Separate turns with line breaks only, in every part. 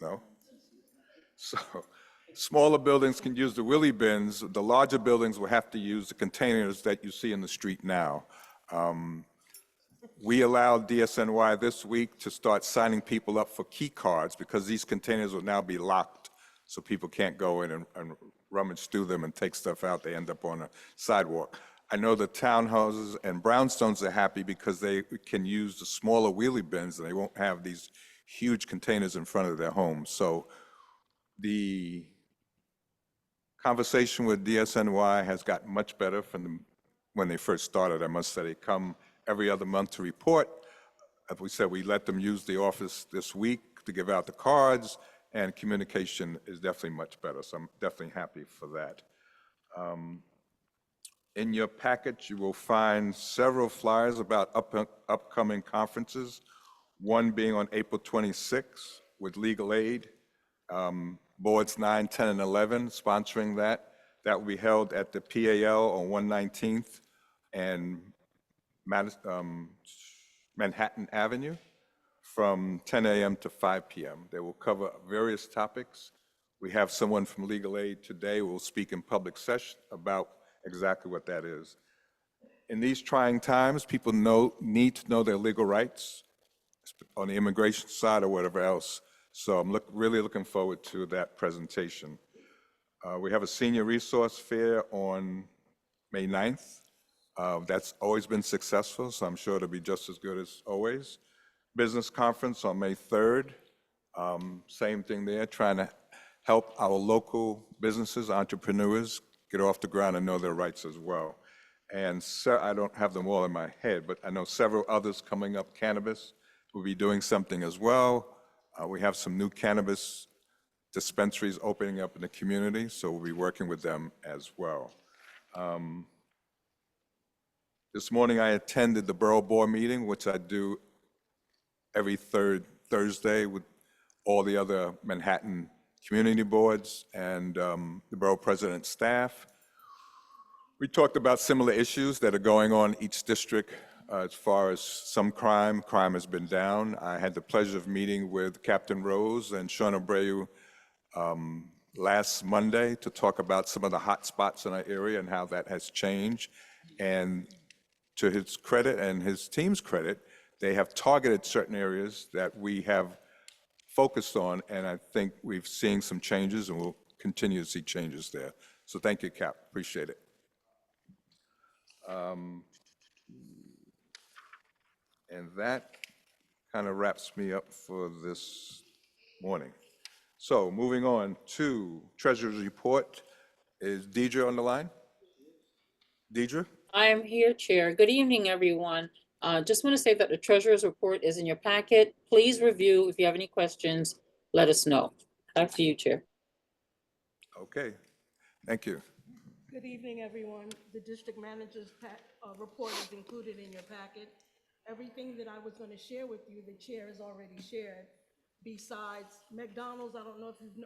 No? So smaller buildings can use the wheelie bins. The larger buildings will have to use the containers that you see in the street now. We allowed DSNY this week to start signing people up for key cards because these containers will now be locked, so people can't go in and rummage through them and take stuff out. They end up on a sidewalk. I know the townhouses and brownstones are happy because they can use the smaller wheelie bins and they won't have these huge containers in front of their homes. So the conversation with DSNY has gotten much better from when they first started. I must say, they come every other month to report. As we said, we let them use the office this week to give out the cards, and communication is definitely much better, so I'm definitely happy for that. In your package, you will find several flyers about upcoming conferences, one being on April 26th with Legal Aid, boards 9, 10, and 11 sponsoring that. That will be held at the PAL on 119th and Manhattan Avenue from 10 a.m. to 5 p.m. They will cover various topics. We have someone from Legal Aid today who will speak in public session about exactly what that is. In these trying times, people need to know their legal rights on the immigration side or whatever else. So I'm really looking forward to that presentation. We have a senior resource fair on May 9th. That's always been successful, so I'm sure it'll be just as good as always. Business conference on May 3rd. Same thing there, trying to help our local businesses, entrepreneurs, get off the ground and know their rights as well. And so, I don't have them all in my head, but I know several others coming up. Cannabis will be doing something as well. We have some new cannabis dispensaries opening up in the community, so we'll be working with them as well. This morning I attended the Borough Board meeting, which I do every third Thursday with all the other Manhattan community boards and the borough president's staff. We talked about similar issues that are going on in each district as far as some crime. Crime has been down. I had the pleasure of meeting with Captain Rose and Sean Abreu last Monday to talk about some of the hot spots in our area and how that has changed. And to his credit and his team's credit, they have targeted certain areas that we have focused on, and I think we've seen some changes and we'll continue to see changes there. So thank you, Cap, appreciate it. And that kind of wraps me up for this morning. So moving on to Treasurer's Report. Is Deidre on the line? Deidre?
I am here, Chair. Good evening, everyone. Just want to say that the Treasurer's Report is in your packet. Please review. If you have any questions, let us know. Back to you, Chair.
Okay, thank you.
Good evening, everyone. The district manager's report is included in your packet. Everything that I was going to share with you, the chair has already shared. Besides McDonald's, I don't know if you've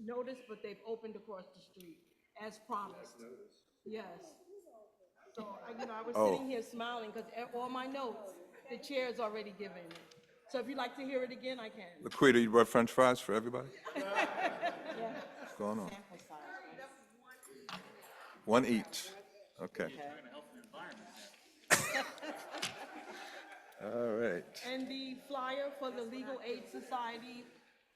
noticed, but they've opened across the street as promised. Yes. So, I was sitting here smiling because all my notes, the chair has already given it. So if you'd like to hear it again, I can.
Laquita, you brought French fries for everybody?
Yeah.
What's going on? One each. Okay. All right.
And the flyer for the Legal Aid Society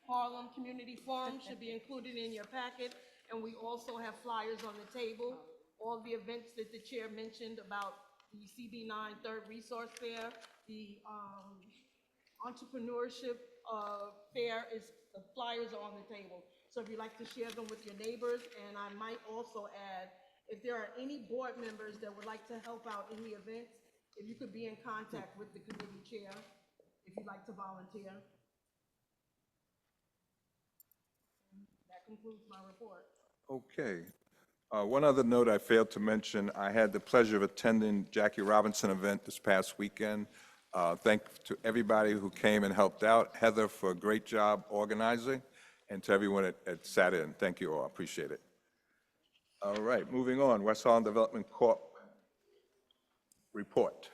Harlem Community Forum should be included in your packet. And we also have flyers on the table. All the events that the chair mentioned about the CB9 Third Resource Fair, the entrepreneurship fair, the flyers are on the table. So if you'd like to share them with your neighbors, and I might also add, if there are any board members that would like to help out in the events, if you could be in contact with the committee chair, if you'd like to volunteer. That concludes my report.
Okay. One other note I failed to mention, I had the pleasure of attending Jackie Robinson event this past weekend. Thanks to everybody who came and helped out. Heather for a great job organizing, and to everyone that sat in. Thank you all, appreciate it. All right, moving on, West Harlem Development Corp. Report.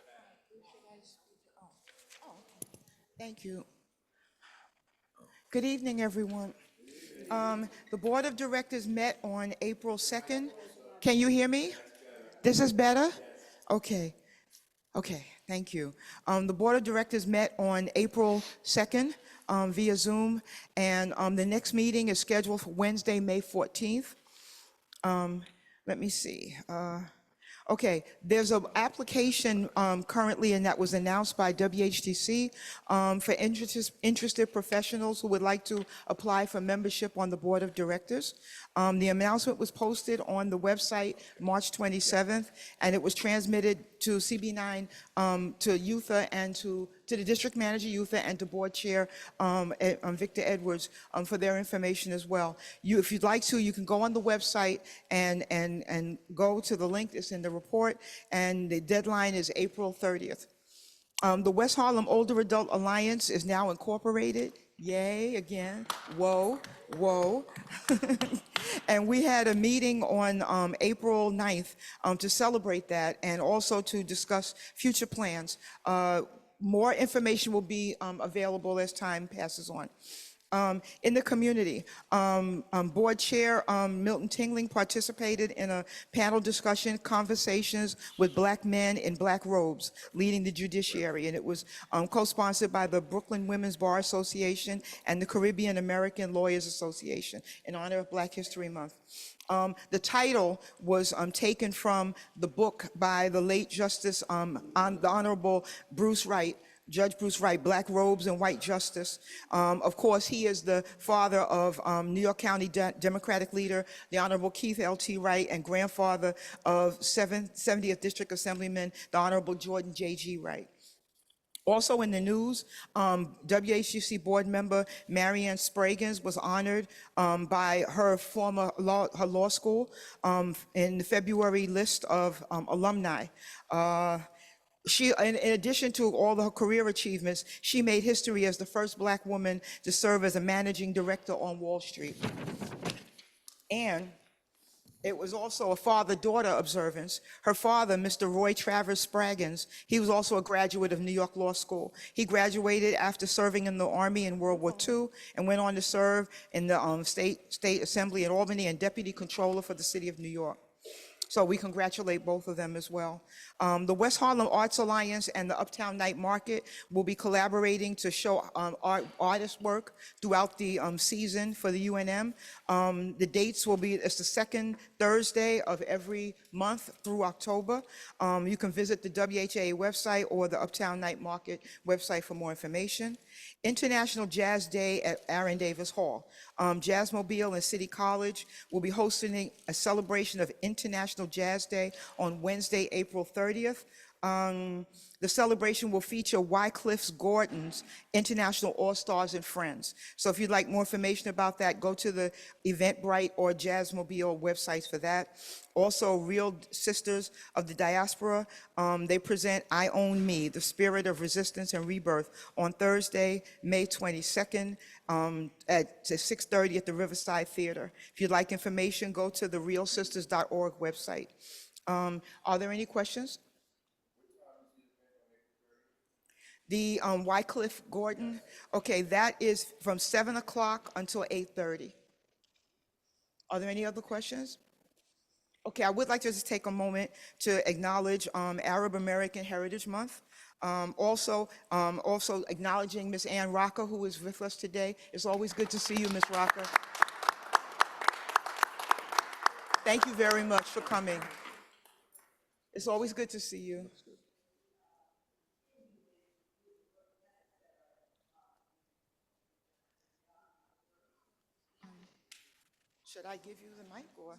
Thank you. Good evening, everyone. The Board of Directors met on April 2nd. Can you hear me? This is better? Okay, okay, thank you. The Board of Directors met on April 2nd via Zoom, and the next meeting is scheduled for Wednesday, May 14th. Let me see. Okay, there's an application currently, and that was announced by WHTC for interested professionals who would like to apply for membership on the Board of Directors. The announcement was posted on the website March 27th, and it was transmitted to CB9, to UTHA, and to the District Manager, UTHA, and to Board Chair Victor Edwards for their information as well. If you'd like to, you can go on the website and go to the link that's in the report, and the deadline is April 30th. The West Harlem Older Adult Alliance is now incorporated. Yay, again, whoa, whoa. And we had a meeting on April 9th to celebrate that and also to discuss future plans. More information will be available as time passes on. In the community, Board Chair Milton Tingling participated in a panel discussion, Conversations with Black Men in Black Robes, Leading the Judiciary, and it was co-sponsored by the Brooklyn Women's Bar Association and the Caribbean American Lawyers Association in honor of Black History Month. The title was taken from the book by the late Justice, the Honorable Bruce Wright, Judge Bruce Wright, Black Robes and White Justice. Of course, he is the father of New York County Democratic leader, the Honorable Keith L.T. Wright, and grandfather of 70th District Assemblyman, the Honorable Jordan J.G. Wright. Also in the news, WHUC board member Marianne Spraggins was honored by her former law school in the February list of alumni. She, in addition to all of her career achievements, she made history as the first Black woman to serve as a managing director on Wall Street. And it was also a father-daughter observance. Her father, Mr. Roy Travers Spraggins, he was also a graduate of New York Law School. He graduated after serving in the Army in World War II and went on to serve in the State Assembly at Albany and Deputy Controller for the City of New York. So we congratulate both of them as well. The West Harlem Arts Alliance and the Uptown Night Market will be collaborating to show artist work throughout the season for the UNM. The dates will be, it's the second Thursday of every month through October. You can visit the WHA website or the Uptown Night Market website for more information. International Jazz Day at Aaron Davis Hall. Jazzmobile and City College will be hosting a celebration of International Jazz Day on Wednesday, April 30th. The celebration will feature Wycliffe Gordon's International All-Stars and Friends. So if you'd like more information about that, go to the Eventbrite or Jazzmobile websites for that. Also, Real Sisters of the Diaspora, they present I Own Me, the Spirit of Resistance and Rebirth on Thursday, May 22nd at 6:30 at the Riverside Theater. If you'd like information, go to the realsisters.org website. Are there any questions? The Wycliffe Gordon, okay, that is from 7 o'clock until 8:30. Are there any other questions? Okay, I would like to just take a moment to acknowledge Arab American Heritage Month. Also acknowledging Ms. Ann Rocker, who is with us today. It's always good to see you, Ms. Rocker. Thank you very much for coming. It's always good to see you. Should I give you the mic or?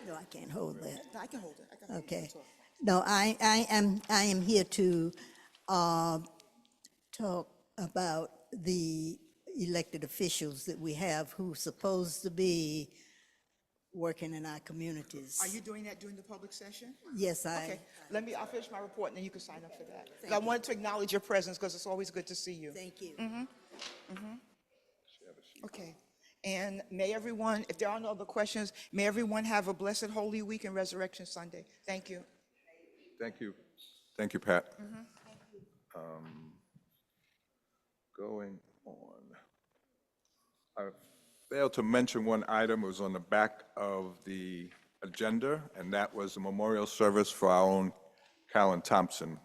No, I can't hold that.
No, I can hold it. I can hold it.
Okay.
That's all.
No, I am here to talk about the elected officials that we have who are supposed to be working in our communities.
Are you doing that during the public session?
Yes,
Okay, I'll finish my report and then you can sign up for that.
Thank
I
you.
wanted to acknowledge your presence because it's always good to see you.
Thank you.
Okay, and may everyone, if there are no other questions, may everyone have a blessed Holy Week and Resurrection Sunday. Thank you.
Thank you. Thank you, Pat. going on. I failed to mention one item. It was on the back of the agenda, and that was a memorial service for our own Callan Thompson.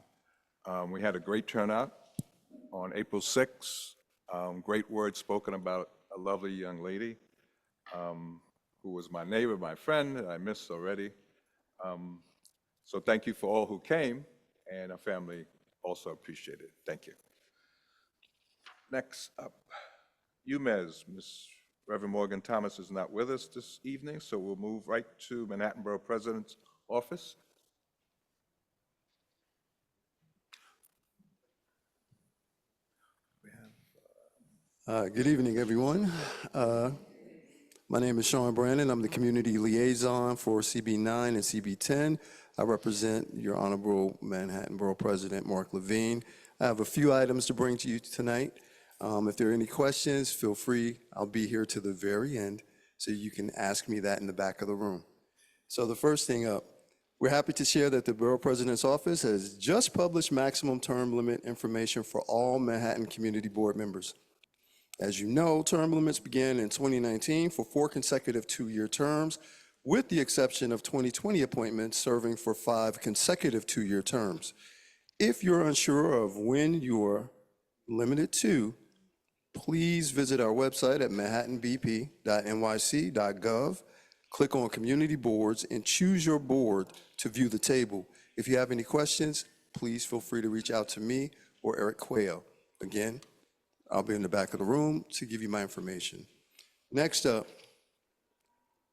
We had a great turnout on April 6th. Great words spoken about a lovely young lady who was my neighbor, my friend, that I missed already. So thank you for all who came, and our family also appreciate it. Thank you. Next up, UMES. Ms. Reverend Morgan Thomas is not with us this evening, so we'll move right to Manhattan Borough President's office.
Good evening, everyone. My name is Sean Brandon. I'm the Community Liaison for CB9 and CB10. I represent your Honorable Manhattan Borough President, Mark Levine. I have a few items to bring to you tonight. If there are any questions, feel free. I'll be here to the very end, so you can ask me that in the back of the room. So the first thing up, we're happy to share that the Borough President's Office has just published maximum term limit information for all Manhattan Community Board members. As you know, term limits began in 2019 for 4 consecutive 2-year terms, with the exception of 2020 appointments serving for 5 consecutive 2-year terms. If you're unsure of when you're limited to, please visit our website at manhattanbp.nyc.gov, click on Community Boards, and choose your board to view the table. If you have any questions, please feel free to reach out to me or Eric Quayle. Again, I'll be in the back of the room to give you my information. Next up,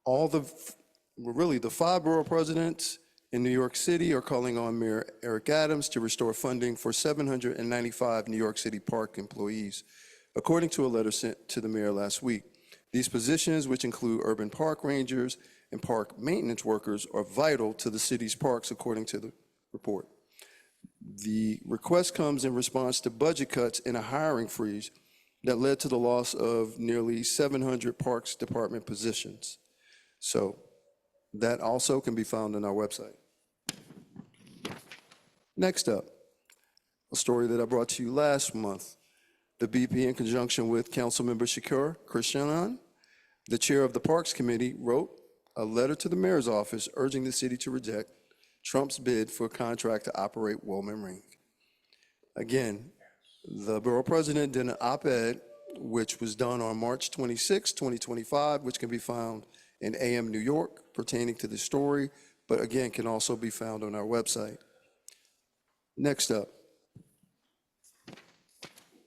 the 5 borough presidents in New York City are calling on Mayor Eric Adams to restore funding for 795 New York City Park employees, according to a letter sent to the mayor last week. These positions, which include urban park rangers and park maintenance workers, are vital to the city's parks, according to the report. The request comes in response to budget cuts and a hiring freeze that led to the loss of nearly 700 Parks Department positions. So that also can be found on our website. Next up, a story that I brought to you last month. The BP, in conjunction with Councilmember Shakur Krishnan, the chair of the Parks Committee, wrote a letter to the mayor's office urging the city to reject Trump's bid for a contract to operate Wellman Ring. Again, the borough president did an op-ed, which was done on March 26, 2025, which can be found in AM New York pertaining to the story, but again, can also be found on our website. Next up,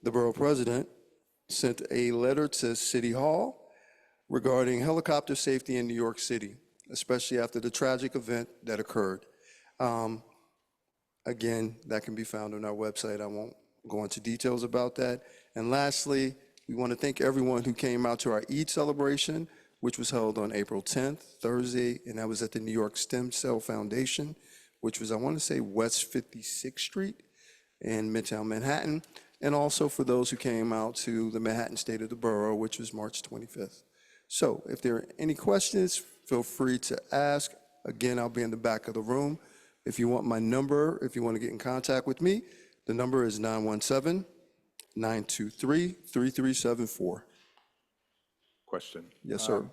the borough president sent a letter to City Hall regarding helicopter safety in New York City, especially after the tragic event that occurred. Again, that can be found on our website. I won't go into details about that. And lastly, we want to thank everyone who came out to our Eid celebration, which was held on April 10th, Thursday, and that was at the New York Stem Cell Foundation, which was, I want to say, West 56th Street in Midtown Manhattan, and also for those who came out to the Manhattan State of the Borough, which was March 25th. So if there are any questions, feel free to ask. Again, I'll be in the back of the room. If you want my number, if you want to get in contact with me, the number is 917-923-3374.
Question.
Yes, sir.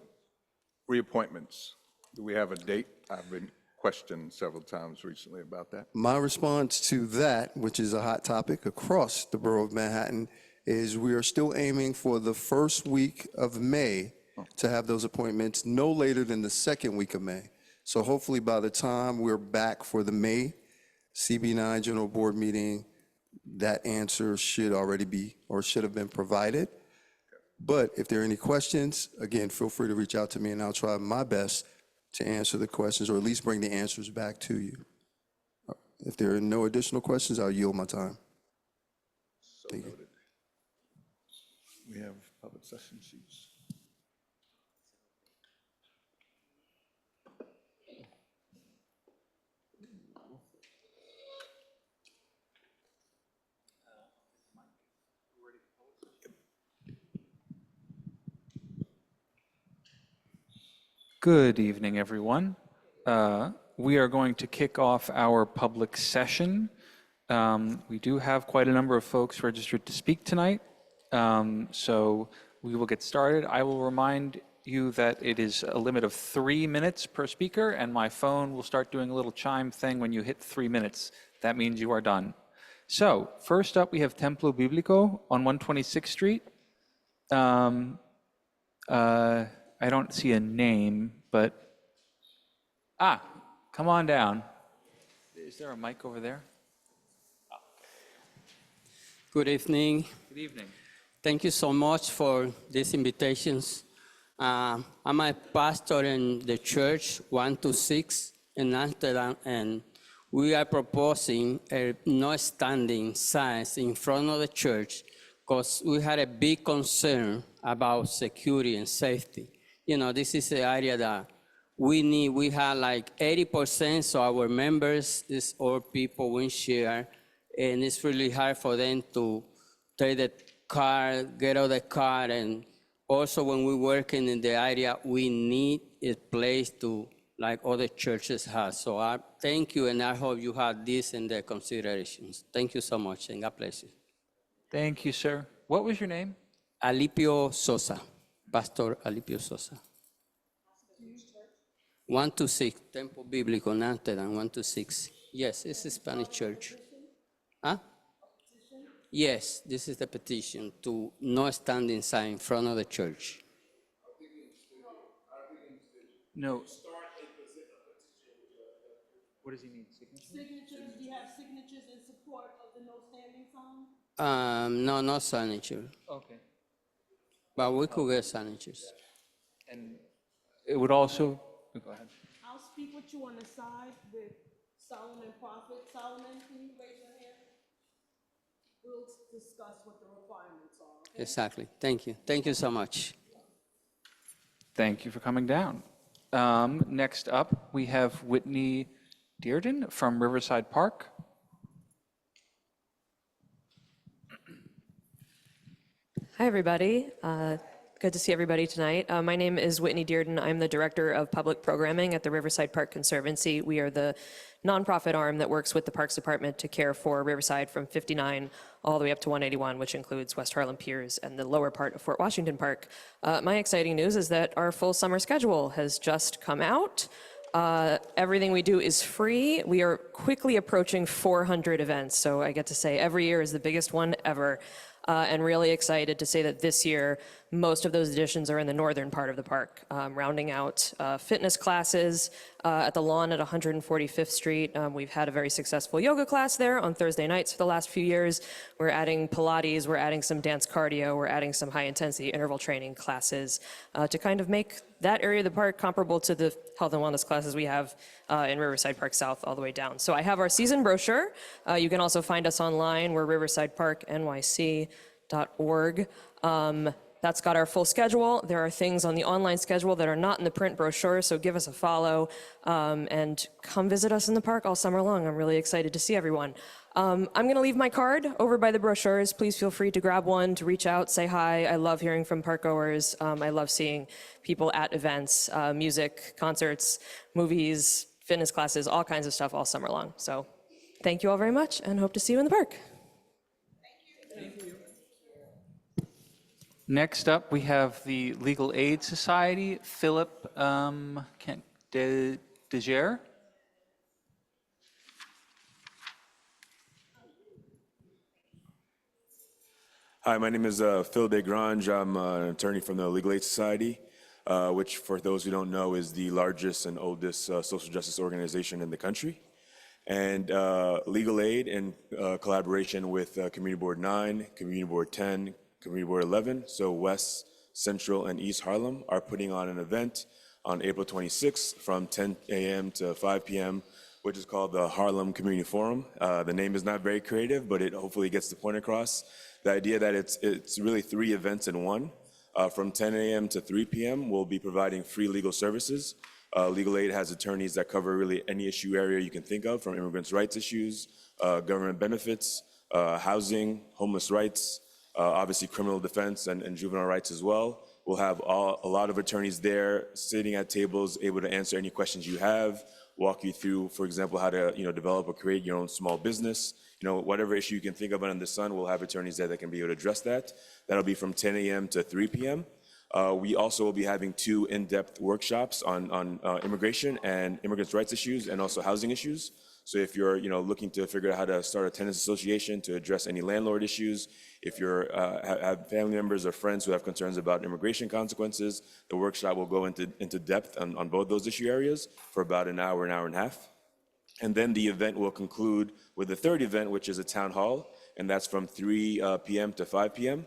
Reappointments. Do we have a date? I've been questioned several times recently about that.
My response to that, which is a hot topic across the borough of Manhattan, is we are still aiming for the first week of May to have those appointments no later than the second week of May. So hopefully by the time we're back for the May CB9 General Board meeting, that answer should already be, or should have been provided. But if there are any questions, again, feel free to reach out to me and I'll try my best to answer the questions, or at least bring the answers back to you. If there are no additional questions, I'll yield my time.
So noted. We have public session sheets.
Good evening, everyone. We are going to kick off our public session. We do have quite a number of folks registered to speak tonight. So we will get started. I will remind you that it is a limit of 3 minutes per speaker, and my phone will start doing a little chime thing when you hit 3 minutes. That means you are done. So first up, we have Templo Biblico on 126th Street. I don't see a name, but, come on down. Is there a mic over there?
Good evening.
Good evening.
Thank you so much for these invitations. I'm a pastor in the church 126 in Amsterdam, and we are proposing a no standing signs in front of the church because we had a big concern about security and safety. You know, this is the area that we need. We have like 80% of our members is old people, wheelchair, and it's really hard for them to take the car, get out of the car, and also when we're working in the area, we need a place to, like other churches have. So I thank you, and I hope you have this in the considerations. Thank you so much, and God bless you.
Thank you, sir. What was your name?
Alipio Sosa, Pastor Alipio Sosa. 126, Temple Biblical, Amsterdam, 126. Yes, it's a Spanish church. Huh? Yes, this is the petition to no standing sign in front of the church.
No. What does he need? Signature?
Signatures, do you have signatures in support of the no standing sign?
No, not signature,
Okay.
but we could get signatures.
And it would also, go ahead.
I'll speak with you on the side with Solomon Prophet. Solomon, can you raise your hand? We'll discuss what the requirements are. Okay?
Exactly. Thank you. Thank you so much.
Thank you for coming down. Next up, we have Whitney Dearden from Riverside Park.
Hi, everybody. Good to see everybody tonight. My name is Whitney Dearden. I'm the Director of Public Programming at the Riverside Park Conservancy. We are the nonprofit arm that works with the Parks Department to care for Riverside from 59 all the way up to 181, which includes West Harlem Piers and the lower part of Fort Washington Park. My exciting news is that our full summer schedule has just come out. Everything we do is free. We are quickly approaching 400 events, so I get to say every year is the biggest one ever. And really excited to say that this year, most of those editions are in the northern part of the park, rounding out fitness classes at the lawn at 145th Street. We've had a very successful yoga class there on Thursday nights for the last few years. We're adding Pilates, we're adding some dance cardio, we're adding some high-intensity interval training classes to kind of make that area of the park comparable to the health and wellness classes we have in Riverside Park South all the way down. So I have our season brochure. You can also find us online. We're riversideparknyc.org. That's got our full schedule. There are things on the online schedule that are not in the print brochure, so give us a follow and come visit us in the park all summer long. I'm really excited to see everyone. I'm going to leave my card over by the brochures. Please feel free to grab one, to reach out, say hi. I love hearing from park goers. I love seeing people at events, music, concerts, movies, fitness classes, all kinds of stuff all summer long. So thank you all very much and hope to see you in the park.
Next up, we have the Legal Aid Society, Philip Deger.
Hi, my name is Phil DeGrange. I'm an attorney from the Legal Aid Society, which, for those who don't know, is the largest and oldest social justice organization in the country. And Legal Aid, in collaboration with Community Board 9, Community Board 10, Community Board 11, so West, Central, and East Harlem, are putting on an event on April 26th from 10 a.m. to 5 p.m., which is called the Harlem Community Forum. The name is not very creative, but it hopefully gets the point across. The idea that it's really 3 events in one. From 10 a.m. to 3 p.m., we'll be providing free legal services. Legal Aid has attorneys that cover really any issue area you can think of, from immigrants' rights issues, government benefits, housing, homeless rights, obviously criminal defense and juvenile rights as well. We'll have a lot of attorneys there sitting at tables able to answer any questions you have. walk you through, for example, how to, develop or create your own small business. Whatever issue you can think of under the sun, we'll have attorneys there that can be able to address that. That'll be from 10 a.m. to 3 p.m. We also will be having 2 in-depth workshops on immigration and immigrants' rights issues and also housing issues. So if you're, looking to figure out how to start a tenants association to address any landlord issues, if you're have family members or friends who have concerns about immigration consequences, the workshop will go into depth on both those issue areas for about an hour and a half. And then the event will conclude with the third event, which is a town hall, and that's from 3 p.m. to 5 p.m.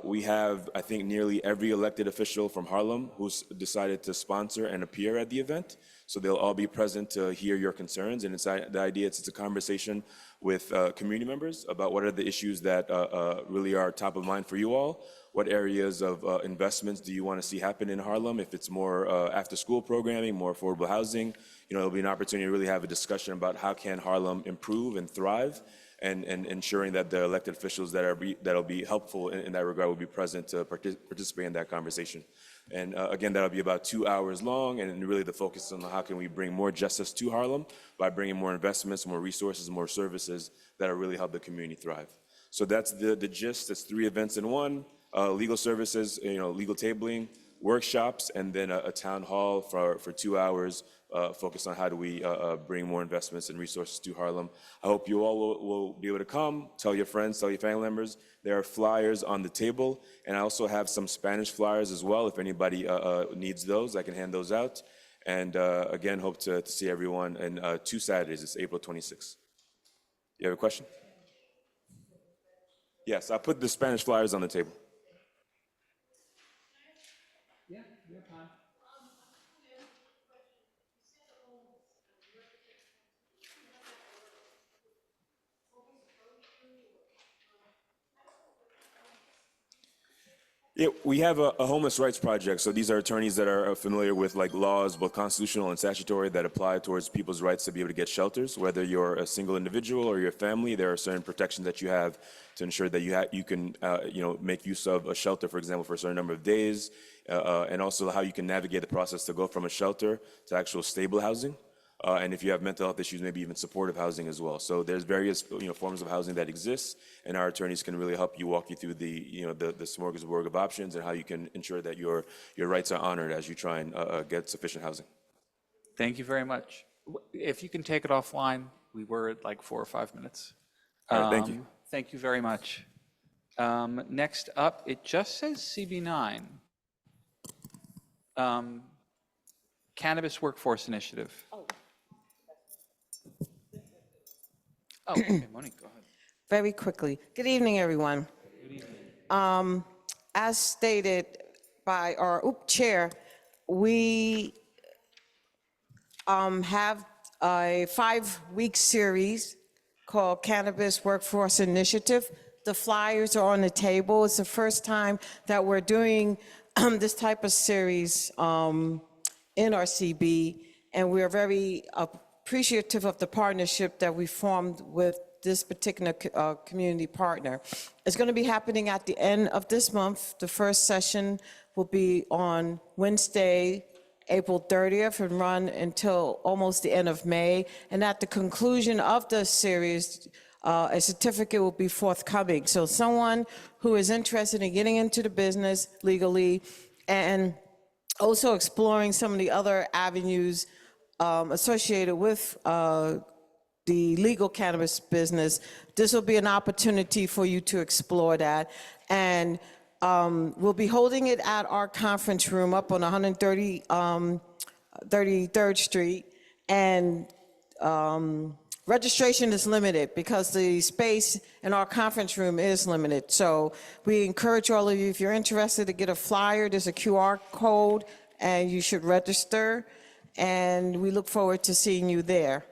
We have, I think, nearly every elected official from Harlem who's decided to sponsor and appear at the event. So they'll all be present to hear your concerns. And the idea is it's a conversation with community members about what are the issues that really are top of mind for you all. What areas of investments do you want to see happen in Harlem? If it's more after-school programming, more affordable housing, there'll be an opportunity to really have a discussion about how can Harlem improve and thrive, and ensuring that the elected officials that'll be helpful in that regard will be present to participate in that conversation. And again, that'll be about 2 hours long, and really the focus is on how can we bring more justice to Harlem by bringing more investments, more resources, more services that'll really help the community thrive. So that's the gist. It's 3 events in one: legal services, legal tabling, workshops, and then a town hall for 2 hours focused on how do we bring more investments and resources to Harlem. I hope you all will be able to come, tell your friends, tell your family members. There are flyers on the table, and I also have some Spanish flyers as well. If anybody needs those, I can hand those out. And again, hope to see everyone in 2 Saturdays. It's April 26th. You have a question? Yes, I put the Spanish flyers on the table. Yeah, you have time. Yeah, we have a homeless rights project. So these are attorneys that are familiar with laws, both constitutional and statutory, that apply towards people's rights to be able to get shelters. Whether you're a single individual or your family, there are certain protections that you have to ensure that you can make use of a shelter, for example, for a certain number of days, and also how you can navigate the process to go from a shelter to actual stable housing. And if you have mental health issues, maybe even supportive housing as well. So there's various forms of housing that exist, and our attorneys can really help you walk you through the smorgasbord of options and how you can ensure that your rights are honored as you try and get sufficient housing.
Thank you very much. If you can take it offline, we were at 4 or 5 minutes.
All right, thank you.
Thank you very much. Next up, it just says CB9. Cannabis Workforce Initiative. Oh, okay, Monique, go ahead.
Very quickly. Good evening, everyone.
Good evening.
As stated by our chair, we have a 5-week series called Cannabis Workforce Initiative. The flyers are on the table. It's the first time that we're doing this type of series in our CB, and we're very appreciative of the partnership that we formed with this particular community partner. It's going to be happening at the end of this month. The first session will be on Wednesday, April 30th, and run until almost the end of May. And at the conclusion of the series, a certificate will be forthcoming. So someone who is interested in getting into the business legally and also exploring some of the other avenues associated with the legal cannabis business, this will be an opportunity for you to explore that. And we'll be holding it at our conference room up on 133rd Street. And registration is limited because the space in our conference room is limited. So we encourage all of you, if you're interested, to get a flyer. There's a QR code and you should register. And we look forward to seeing you there.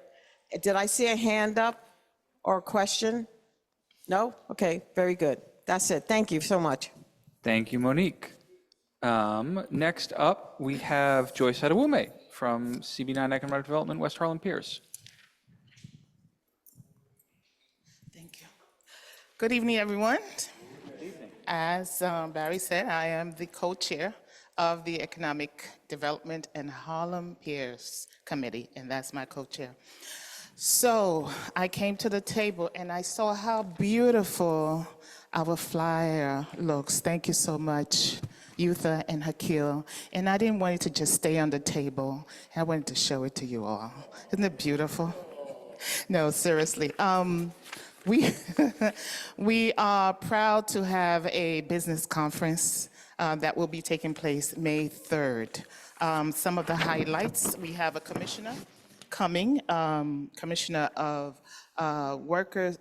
Did I see a hand up or a question? No? Okay, very good. That's it. Thank you so much.
Thank you, Monique. Next up, we have Joyce Adewume from CB9 Economic Development, West Harlem Piers.
Thank you. Good evening, everyone. Good evening. As Barry said, I am the co-chair of the Economic Development and Harlem Peers Committee, and that's my co-chair. So I came to the table and I saw how beautiful our flyer looks. Thank you so much, Yutha and Hakil. And I didn't want it to just stay on the table. I wanted to show it to you all. Isn't it beautiful? No, seriously. We, we are proud to have a business conference that will be taking place May 3rd. Some of the highlights, we have a commissioner coming, Commissioner of Workers,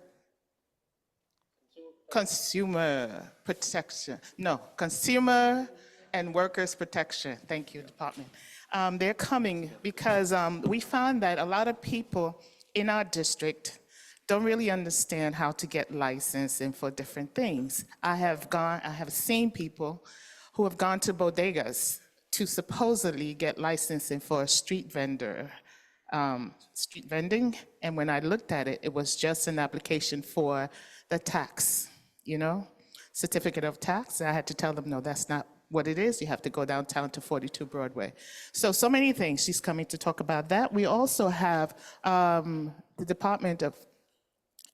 Consumer Protection, no, Consumer and Workers Protection. Thank you, Department. They're coming because we found that a lot of people in our district don't really understand how to get licensing for different things. I have seen people who have gone to bodegas to supposedly get licensing for a street vending, and when I looked at it, it was just an application for the tax, certificate of tax. I had to tell them, no, that's not what it is. You have to go downtown to 42 Broadway. So many things. She's coming to talk about that. We also have the Department of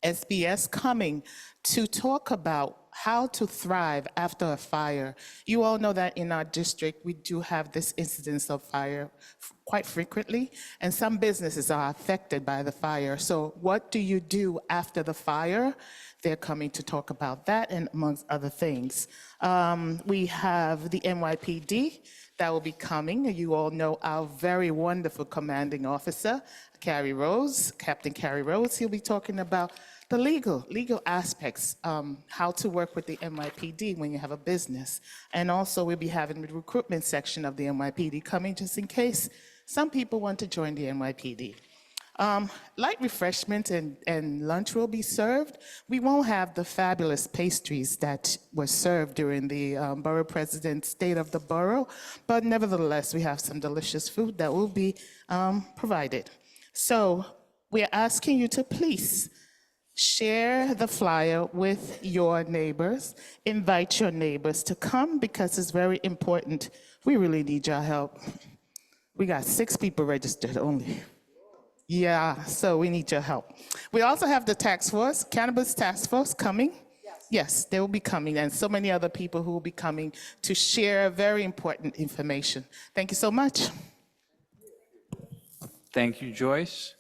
SBS coming to talk about how to thrive after a fire. You all know that in our district, we do have this incidence of fire quite frequently, and some businesses are affected by the fire. So what do you do after the fire? They're coming to talk about that, and amongst other things. We have the NYPD that will be coming. You all know our very wonderful commanding officer, Captain Carrie Rose. He'll be talking about the legal aspects, how to work with the NYPD when you have a business. And also we'll be having the recruitment section of the NYPD coming just in case some people want to join the NYPD. Light refreshments and lunch will be served. We won't have the fabulous pastries that were served during the borough president's state of the borough, but nevertheless, we have some delicious food that will be provided. So we're asking you to please share the flyer with your neighbors. Invite your neighbors to come because it's very important. We really need your help. We got 6 people registered only. Yeah, so we need your help. We also have the task force, cannabis task force coming. Yes, they will be coming, and so many other people who will be coming to share very important information. Thank you so much.
Thank you, Joyce.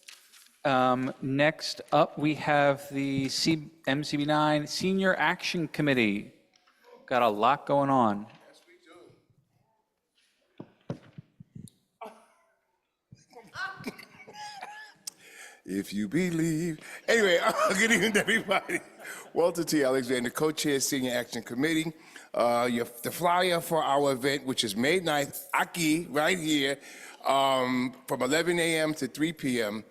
Next up, we have the MCB9 Senior Action Committee. Got a lot going on.
If you believe. Anyway, good evening, everybody. Walter T. Alexander, co-chair, Senior Action Committee. The flyer for our event, which is May 9th, Aki, right here, from 11 a.m. to 3 p.m.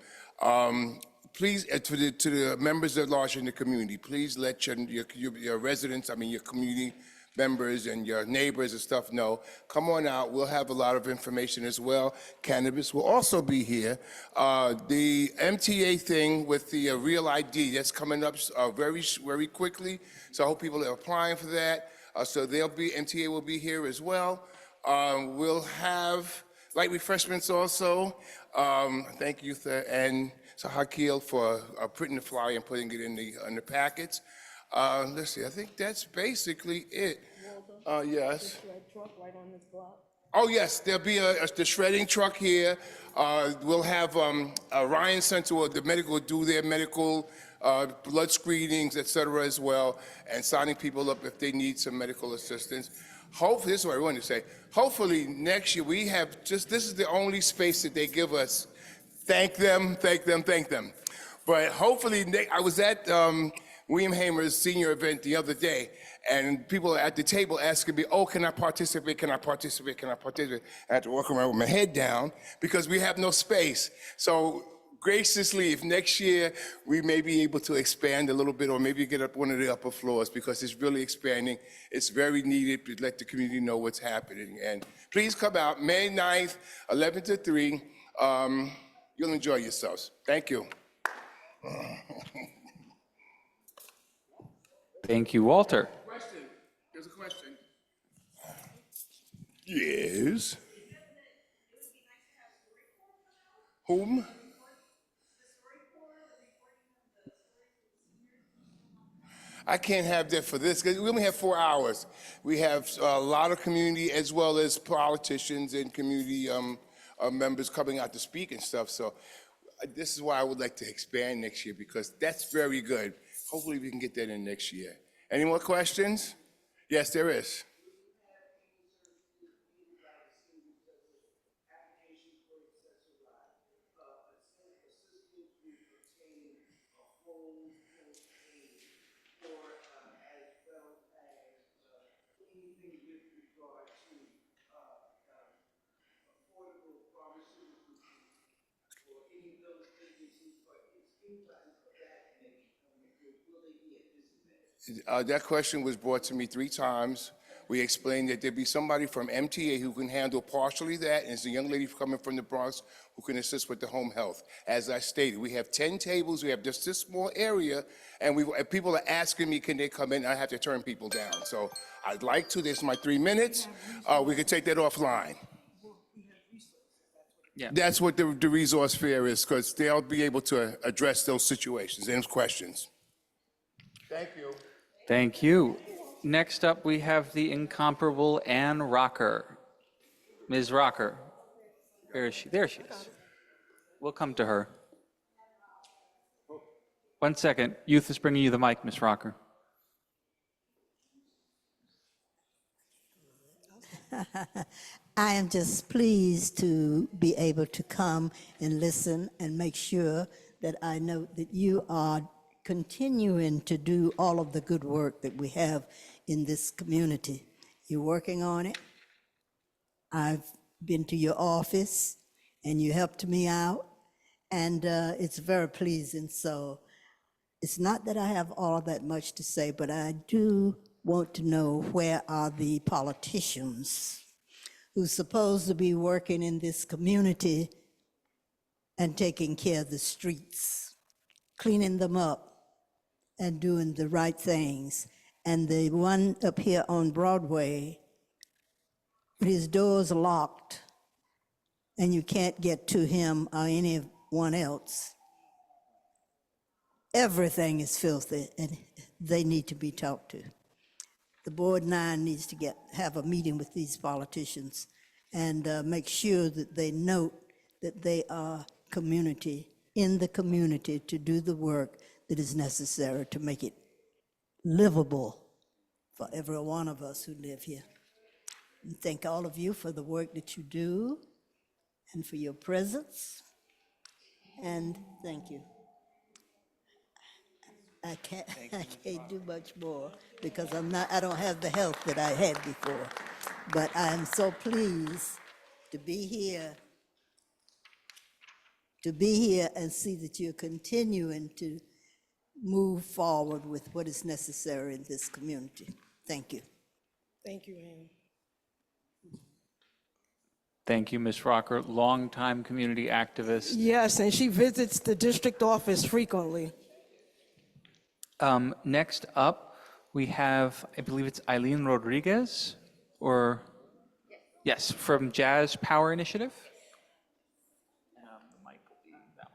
Please, to the members at large in the community, please let your residents, your community members and your neighbors and stuff know. Come on out. We'll have a lot of information as well. Cannabis will also be here. The MTA thing with the Real ID, that's coming up very, very quickly. So I hope people are applying for that. So MTA will be here as well. We'll have light refreshments also. Thank you, and so Hakil for printing the flyer and putting it in the packets. Let's see, I think that's basically it. Yes. Oh, yes, there'll be the shredding truck here. We'll have Ryan Center, the medical, do their medical blood screenings, et cetera, as well, and signing people up if they need some medical assistance. Hopefully, this is what I wanted to say. Hopefully, next year, we have this is the only space that they give us. Thank them, thank them, thank them. But hopefully, I was at William Hamer's senior event the other day, and people at the table asking me, oh, can I participate, can I participate, can I participate? I had to walk around with my head down because we have no space. So graciously, if next year we may be able to expand a little bit or maybe get up one of the upper floors because it's really expanding. It's very needed to let the community know what's happening. And please come out May 9th, 11 to 3. You'll enjoy yourselves. Thank you.
Thank you, Walter.
There's a question. Yes. Whom? I can't have that for this, because we only have 4 hours. We have a lot of community as well as politicians and community members coming out to speak and stuff. So this is why I would like to expand next year, because that's very good. Hopefully we can get that in next year. Any more questions? Yes, there is. That question was brought to me 3 times. We explained that there'd be somebody from MTA who can handle partially that, and it's a young lady coming from the Bronx who can assist with the home health. As I stated, we have 10 tables, we have just this small area, and people are asking me, can they come in? I have to turn people down. So I'd like to, this is my 3 minutes. We could take that offline.
Yeah.
That's what the resource fair is, because they'll be able to address those situations and questions. Thank you.
Thank you. Next up, we have the incomparable Ann Rocker. Ms. Rocker, where is she? There she is. We'll come to her. 1 second. Youth is bringing you the mic, Ms. Rocker.
I am just pleased to be able to come and listen and make sure that I know that you are continuing to do all of the good work that we have in this community. You're working on it. I've been to your office and you helped me out, and it's very pleasing. So it's not that I have all that much to say, but I do want to know, where are the politicians who's supposed to be working in this community and taking care of the streets, cleaning them up and doing the right things? And the one up here on Broadway, his door's locked and you can't get to him or anyone else. Everything is filthy and they need to be talked to. The Board 9 needs to have a meeting with these politicians and make sure that they note that they are in the community to do the work that is necessary to make it livable for every one of us who live here. And thank all of you for the work that you do and for your presence. And thank you. I can't do much more because I don't have the health that I had before. But I'm so pleased to be here and see that you're continuing to move forward with what is necessary in this community. Thank you.
Thank you, Ann.
Thank you, Ms. Rocker, longtime community activist.
Yes, and she visits the district office frequently.
Next up, we have, I believe it's Eileen Rodriguez, or, yes, from Jazz Power Initiative. The mic will be that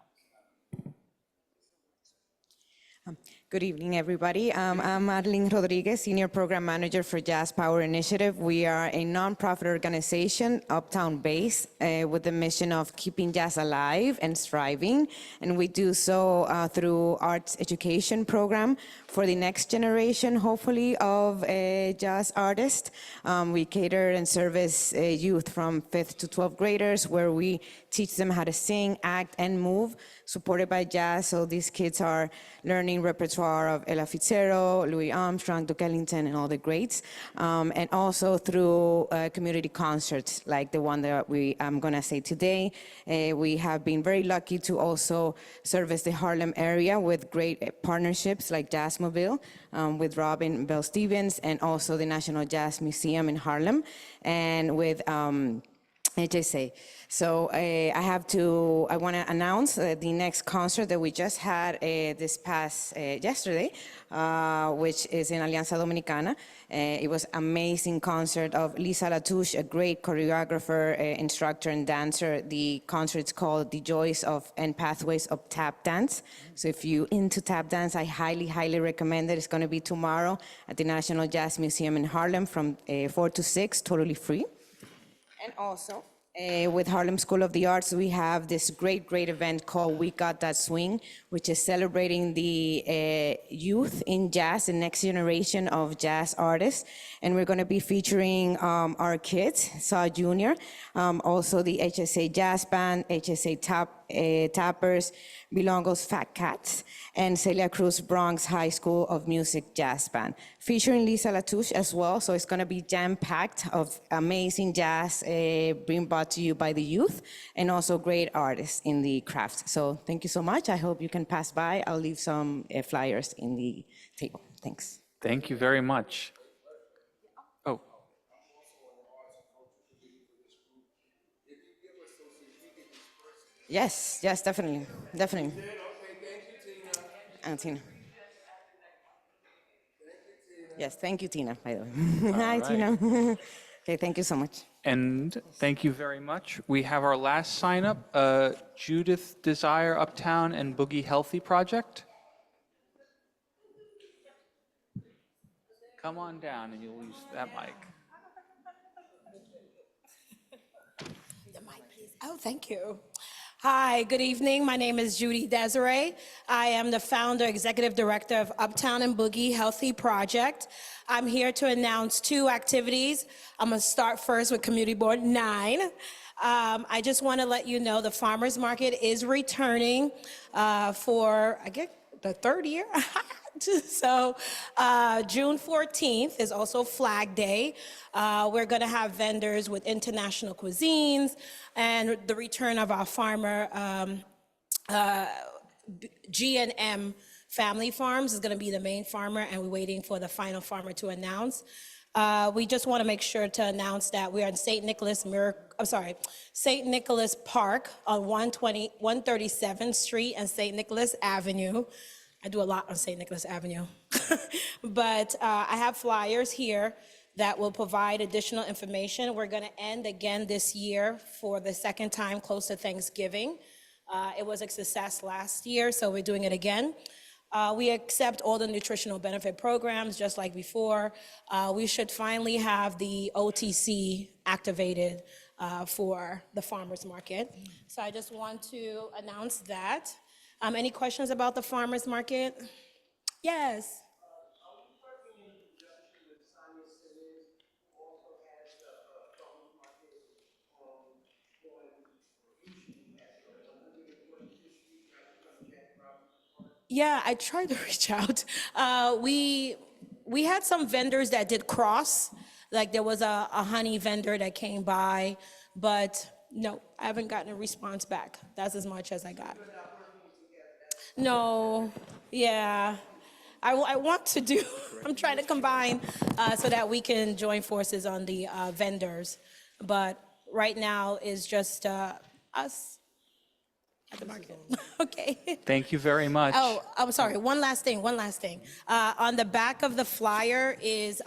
one.
Good evening, everybody. I'm Adeline Rodriguez, Senior Program Manager for Jazz Power Initiative. We are a nonprofit organization, uptown-based, with the mission of keeping jazz alive and thriving. And we do so through arts education program for the next generation, hopefully, of jazz artists. We cater and service youth from 5th to 12th graders, where we teach them how to sing, act, and move, supported by jazz. So these kids are learning repertoire of Ella Fitzgerald, Louis Armstrong, Duke Ellington, and all the greats. And also through community concerts like the one that I'm gonna say today. We have been very lucky to also service the Harlem area with great partnerships like Jazzmobile with Robin Bell Stevens, and also the National Jazz Museum in Harlem, and with HSA. So I want to announce the next concert that we just had this past yesterday, which is in Alianza Dominicana. It was amazing concert of Lisa Latouche, a great choreographer, instructor, and dancer. The concert is called The Joys of and Pathways of Tap Dance. So if you're into tap dance, I highly, highly recommend it. It's going to be tomorrow at the National Jazz Museum in Harlem from 4 to 6, totally free. And also, with Harlem School of the Arts, we have this great, great event called We Got That Swing, which is celebrating the youth in jazz, the next generation of jazz artists. And we're going to be featuring our kids, Saw Jr., also the HSA Jazz Band, HSA Tappers, Bilongos Fat Cats, and Celia Cruz Bronx High School of Music Jazz Band, featuring Lisa Latouche as well. So it's going to be jam-packed of amazing jazz being brought to you by the youth and also great artists in the craft. So thank you so much. I hope you can pass by. I'll leave some flyers in the table. Thanks.
Thank you very much. Oh.
Yes, yes, definitely, definitely. And Tina. Yes, thank you, Tina, by the way. Hi,
right.
Tina. Okay, thank you so much.
And thank you very much. We have our last sign up, Judith Desire Uptown and Boogie Healthy Project. Come on down and you'll use that mic.
The mic, please. Oh, thank you. Hi, good evening. My name is Judy Desiree. I am the founder, executive director of Uptown and Boogie Healthy Project. I'm here to announce 2 activities. I'm going to start first with Community Board 9. I just want to let you know the farmers market is returning for, I guess, the 3rd year. So June 14th is also Flag Day. We're going to have vendors with international cuisines and the return of our farmer, G&M Family Farms is going to be the main farmer, and we're waiting for the final farmer to announce. We just want to make sure to announce that we are in St. Nicholas Park on 137th Street and St. Nicholas Avenue. I do a lot on St. Nicholas Avenue. But I have flyers here that will provide additional information. We're going to end again this year for the 2nd time close to Thanksgiving. It was a success last year, so we're doing it again. We accept all the nutritional benefit programs just like before. We should finally have the OTC activated for the farmers market. So I just want to announce that. Any questions about the farmers market? Yes. Yeah, I tried to reach out. We had some vendors that did cross, like there was a honey vendor that came by, but no, I haven't gotten a response back. That's as much as I got. No, yeah. I want to do, I'm trying to combine so that we can join forces on the vendors. But right now is just us at the market. Okay.
Thank you very much.
Oh, I'm sorry. One last thing. On the back of the flyer is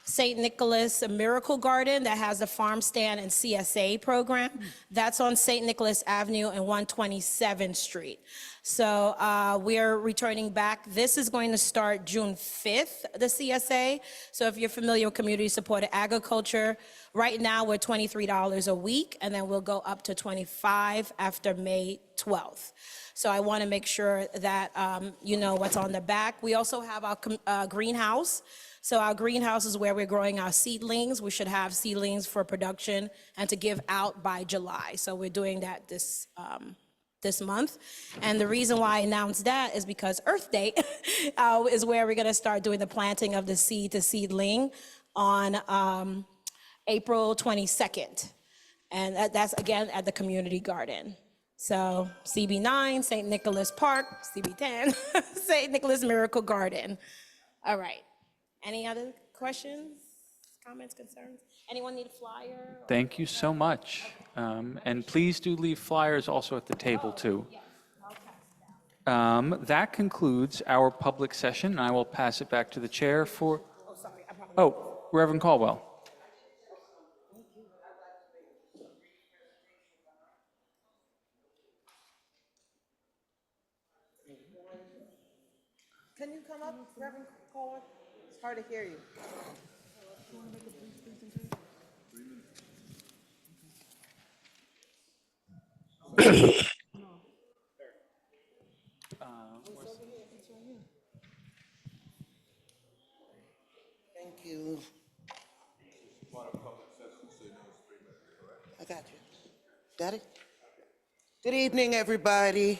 St. Nicholas Miracle Garden that has the farm stand and CSA program. That's on St. Nicholas Avenue and 127th Street. So we're returning back. This is going to start June 5th, the CSA. So if you're familiar with community-supported agriculture, right now we're $23 a week, and then we'll go up to $25 after May 12th. So I want to make sure that you know what's on the back. We also have our greenhouse. So our greenhouse is where we're growing our seedlings. We should have seedlings for production and to give out by July. So we're doing that this month. And the reason why I announced that is because Earth Day is where we're going to start doing the planting of the seed to seedling on April 22nd. And that's again at the community garden. So CB9, St. Nicholas Park, CB10, St. Nicholas Miracle Garden. All right. Any other questions, comments, concerns? Anyone need a flyer?
Thank you so much. And please do leave flyers also at the table, too. That concludes our public session, and I will pass it back to the chair for, oh, Reverend Caldwell.
Can you come up, Reverend Cole? It's hard to hear you.
Thank you. I got you. Got it? Good evening, everybody.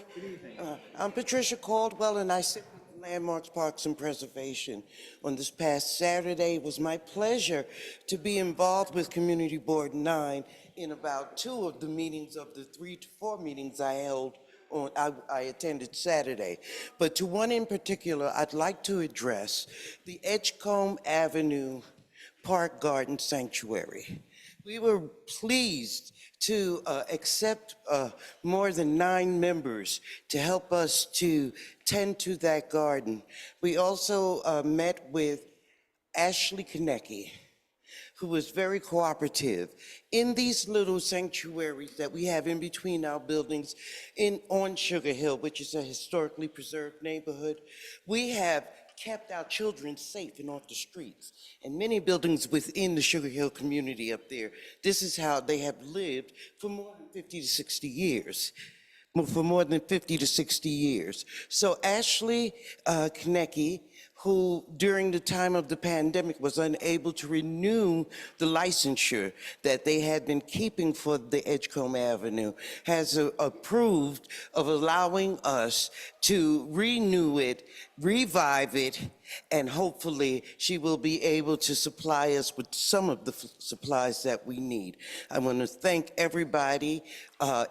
I'm Patricia Caldwell, and I sit with Landmarks, Parks, and Preservation. On this past Saturday, it was my pleasure to be involved with Community Board 9 in about 2 of the meetings of the 3 to 4 meetings I held I attended Saturday. But to one in particular, I'd like to address the Edgecombe Avenue Park Garden Sanctuary. We were pleased to accept more than 9 members to help us to tend to that garden. We also met with Ashley Konecki, who was very cooperative. In these little sanctuaries that we have in between our buildings on Sugar Hill, which is a historically preserved neighborhood, we have kept our children safe and off the streets. And many buildings within the Sugar Hill community up there, this is how they have lived for more than 50 to 60 years. So Ashley Konecki, who during the time of the pandemic was unable to renew the licensure that they had been keeping for the Edgecombe Avenue, has approved of allowing us to renew it, revive it, and hopefully she will be able to supply us with some of the supplies that we need. I want to thank everybody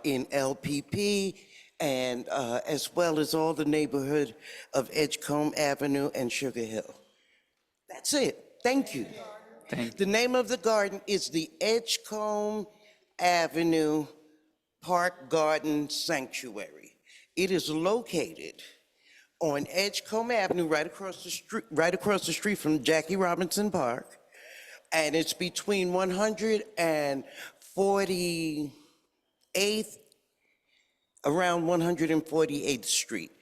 in LPP, and as well as all the neighborhood of Edgecombe Avenue and Sugar Hill. That's it. Thank you. The name of the garden is the Edgecombe Avenue Park Garden Sanctuary. It is located on Edgecombe Avenue, right across the street from Jackie Robinson Park, and it's between 148th around 148th Street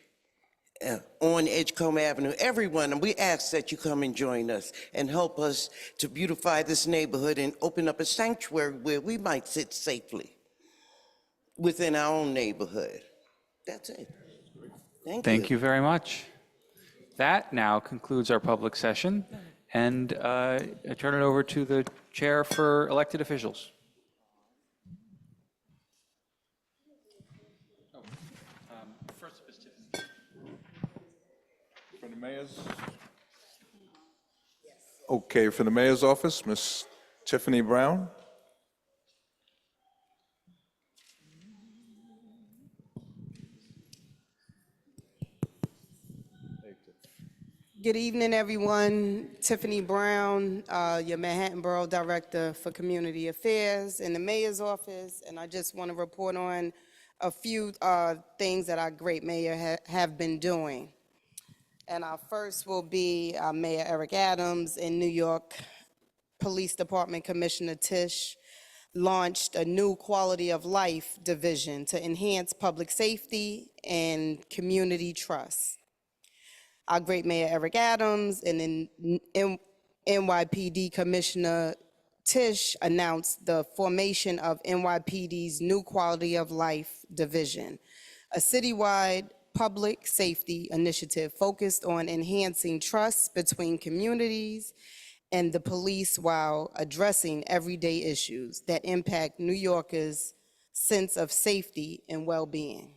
on Edgecombe Avenue. Everyone, we ask that you come and join us and help us to beautify this neighborhood and open up a sanctuary where we might sit safely within our own neighborhood. That's it.
Thank you very much. That now concludes our public session, and I turn it over to the chair for elected officials.
For the mayor's? Okay, for the mayor's office, Ms. Tiffany Brown.
Good evening, everyone. Tiffany Brown, your Manhattan Borough Director for Community Affairs in the Mayor's Office, and I just want to report on a few things that our great mayor have been doing. And our first will be Mayor Eric Adams. In New York Police Department Commissioner Tisch launched a new quality of life division to enhance public safety and community trust. Our great Mayor Eric Adams and then NYPD Commissioner Tisch announced the formation of NYPD's new quality of life division, a citywide public safety initiative focused on enhancing trust between communities and the police while addressing everyday issues that impact New Yorkers' sense of safety and well-being.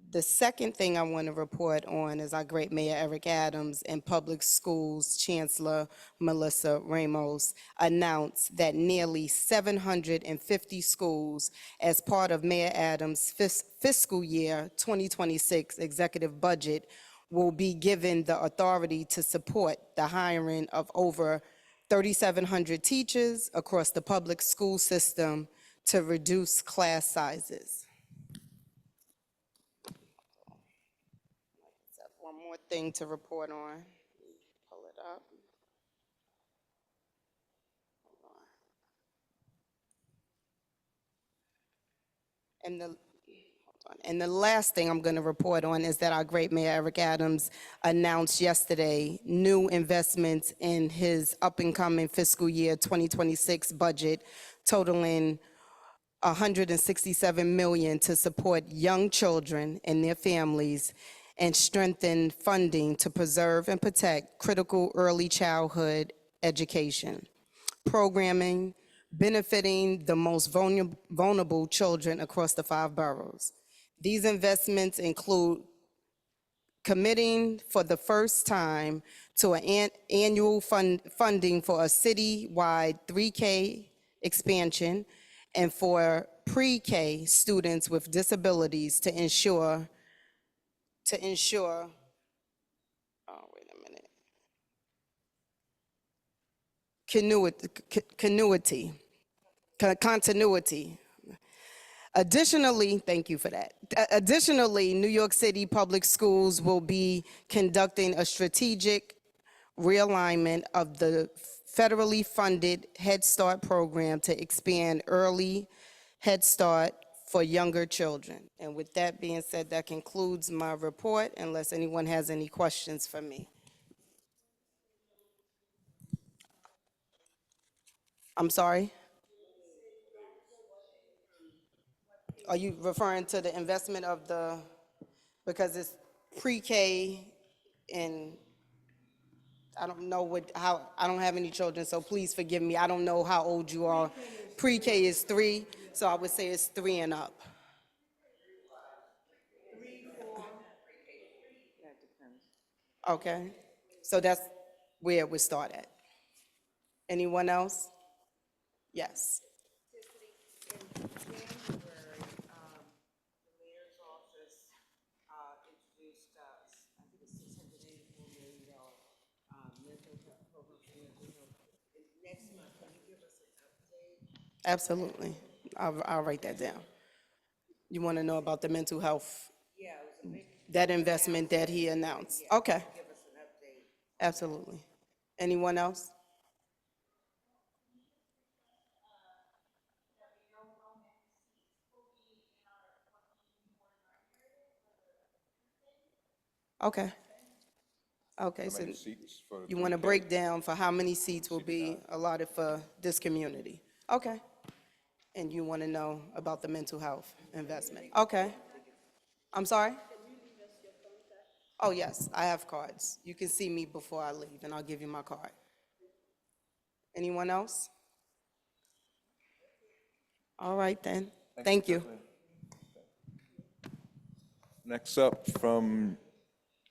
The second thing I want to report on is our great Mayor Eric Adams and Public Schools Chancellor Melissa Ramos announced that nearly 750 schools, as part of Mayor Adams' fiscal year 2026 executive budget, will be given the authority to support the hiring of over 3,700 teachers across the public school system to reduce class sizes. One more thing to report on. Pull it up. And the last thing I'm going to report on is that our great Mayor Eric Adams announced yesterday new investments in his up-and-coming fiscal year 2026 budget totaling $167 million to support young children and their families and strengthen funding to preserve and protect critical early childhood education, programming benefiting the most vulnerable children across the 5 boroughs. These investments include committing for the first time to an annual funding for a citywide 3K expansion and for pre-K students with disabilities to ensure, continuity. Additionally, thank you for that. Additionally, New York City Public Schools will be conducting a strategic realignment of the federally funded Head Start program to expand early Head Start for younger children. And with that being said, that concludes my report, unless anyone has any questions for me. I'm sorry? Are you referring to the investment of the, because it's pre-K and I don't know how, I don't have any children, so please forgive me. I don't know how old you are. Pre-K is 3, so I would say it's 3 and up. Okay, so that's where it would start at. Anyone else? Yes. Absolutely. I'll write that down. You want to know about the mental health? Yeah. That investment that he announced? Okay. Absolutely. Anyone else? Okay. Okay, so you want to break down for how many seats will be allotted for this community? Okay. And you want to know about the mental health investment? Okay. I'm sorry? Oh, yes, I have cards. You can see me before I leave, and I'll give you my card. Anyone else? All right, then. Thank you.
Next up, from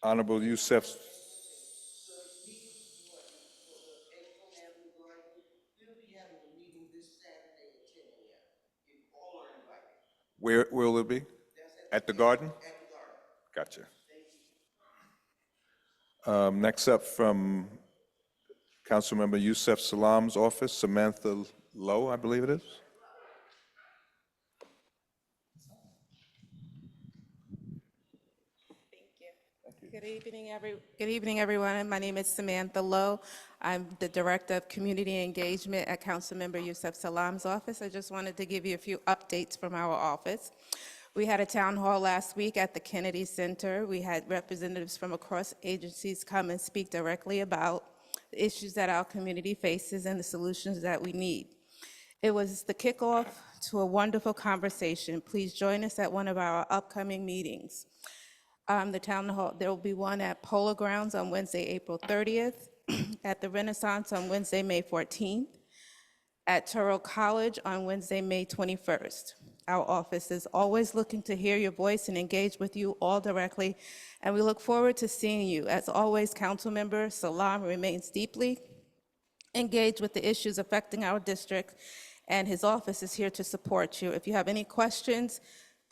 Honorable Youssef. Where will it be? At the Garden? Gotcha. Next up, from Councilmember Youssef Salam's office, Samantha Lowe, I believe it is.
Good evening, everyone. My name is Samantha Lowe. I'm the Director of Community Engagement at Councilmember Youssef Salam's office. I just wanted to give you a few updates from our office. We had a town hall last week at the Kennedy Center. We had representatives from across agencies come and speak directly about the issues that our community faces and the solutions that we need. It was the kickoff to a wonderful conversation. Please join us at one of our upcoming meetings. The town hall, there will be one at Polo Grounds on Wednesday, April 30th, at the Renaissance on Wednesday, May 14th, at Touro College on Wednesday, May 21st. Our office is always looking to hear your voice and engage with you all directly, and we look forward to seeing you. As always, Councilmember Salam remains deeply engaged with the issues affecting our district, and his office is here to support you. If you have any questions,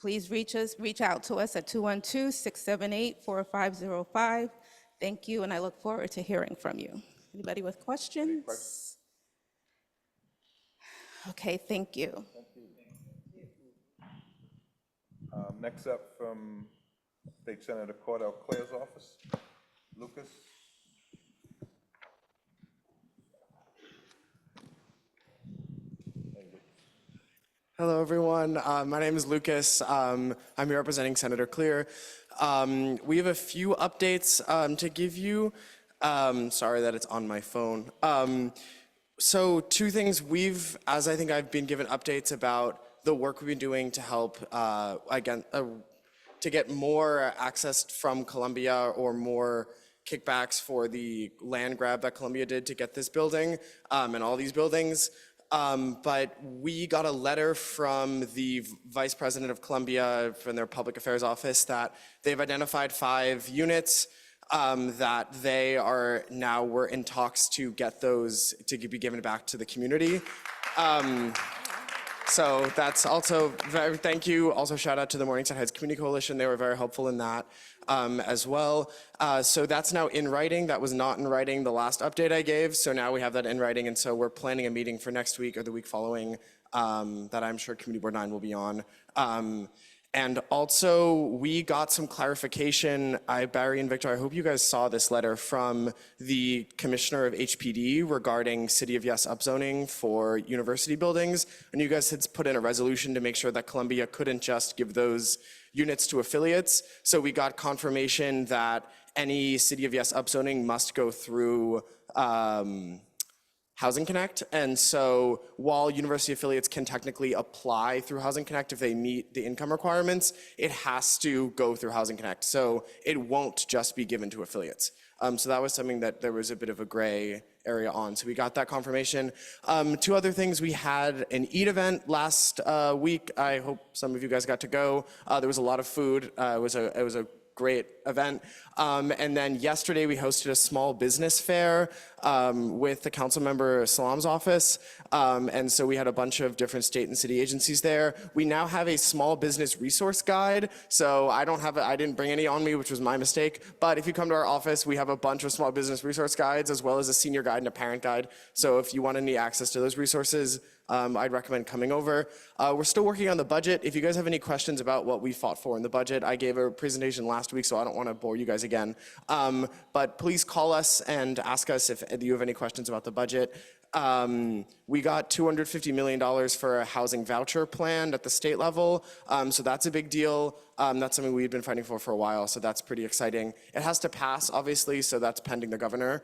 please reach out to us at 212-678-4505. Thank you, and I look forward to hearing from you. Anybody with questions? Okay, thank you.
Next up from State Senator Cordell Clare's office, Lucas.
Hello, everyone. My name is Lucas. I'm here representing Senator Clear. We have a few updates to give you. Sorry that it's on my phone. So two things. As I think I've been given updates about the work we've been doing to help, to get more access from Columbia or more kickbacks for the land grab that Columbia did to get this building and all these buildings. But we got a letter from the Vice President of Columbia from their Public Affairs Office that they've identified 5 units that they are now, we're in talks to get those to be given back to the community. So that's also very, thank you. Also shout out to the Morningside Heights Community Coalition. They were very helpful in that as well. So that's now in writing. That was not in writing the last update I gave. So now we have that in writing. And so we're planning a meeting for next week or the week following that I'm sure Community Board 9 will be on. And also, we got some clarification. Barry and Victor, I hope you guys saw this letter from the Commissioner of HPD regarding City of Yes upzoning for university buildings. And you guys had put in a resolution to make sure that Columbia couldn't just give those units to affiliates. So we got confirmation that any City of Yes upzoning must go through Housing Connect. And so while university affiliates can technically apply through Housing Connect if they meet the income requirements, it has to go through Housing Connect. So it won't just be given to affiliates. So that was something that there was a bit of a gray area on. So we got that confirmation. 2 other things, we had an EAT event last week. I hope some of you guys got to go. There was a lot of food. It was a great event. And then yesterday we hosted a small business fair with the council member Salam's office. And so we had a bunch of different state and city agencies there. We now have a small business resource guide. So I didn't bring any on me, which was my mistake. But if you come to our office, we have a bunch of small business resource guides as well as a senior guide and a parent guide. So if you want any access to those resources, I'd recommend coming over. We're still working on the budget. If you guys have any questions about what we fought for in the budget, I gave a presentation last week, so I don't want to bore you guys again. But please call us and ask us if you have any questions about the budget. We got $250 million for a housing voucher plan at the state level, so that's a big deal. That's something we've been fighting for a while, so that's pretty exciting. It has to pass, obviously, so that's pending the governor.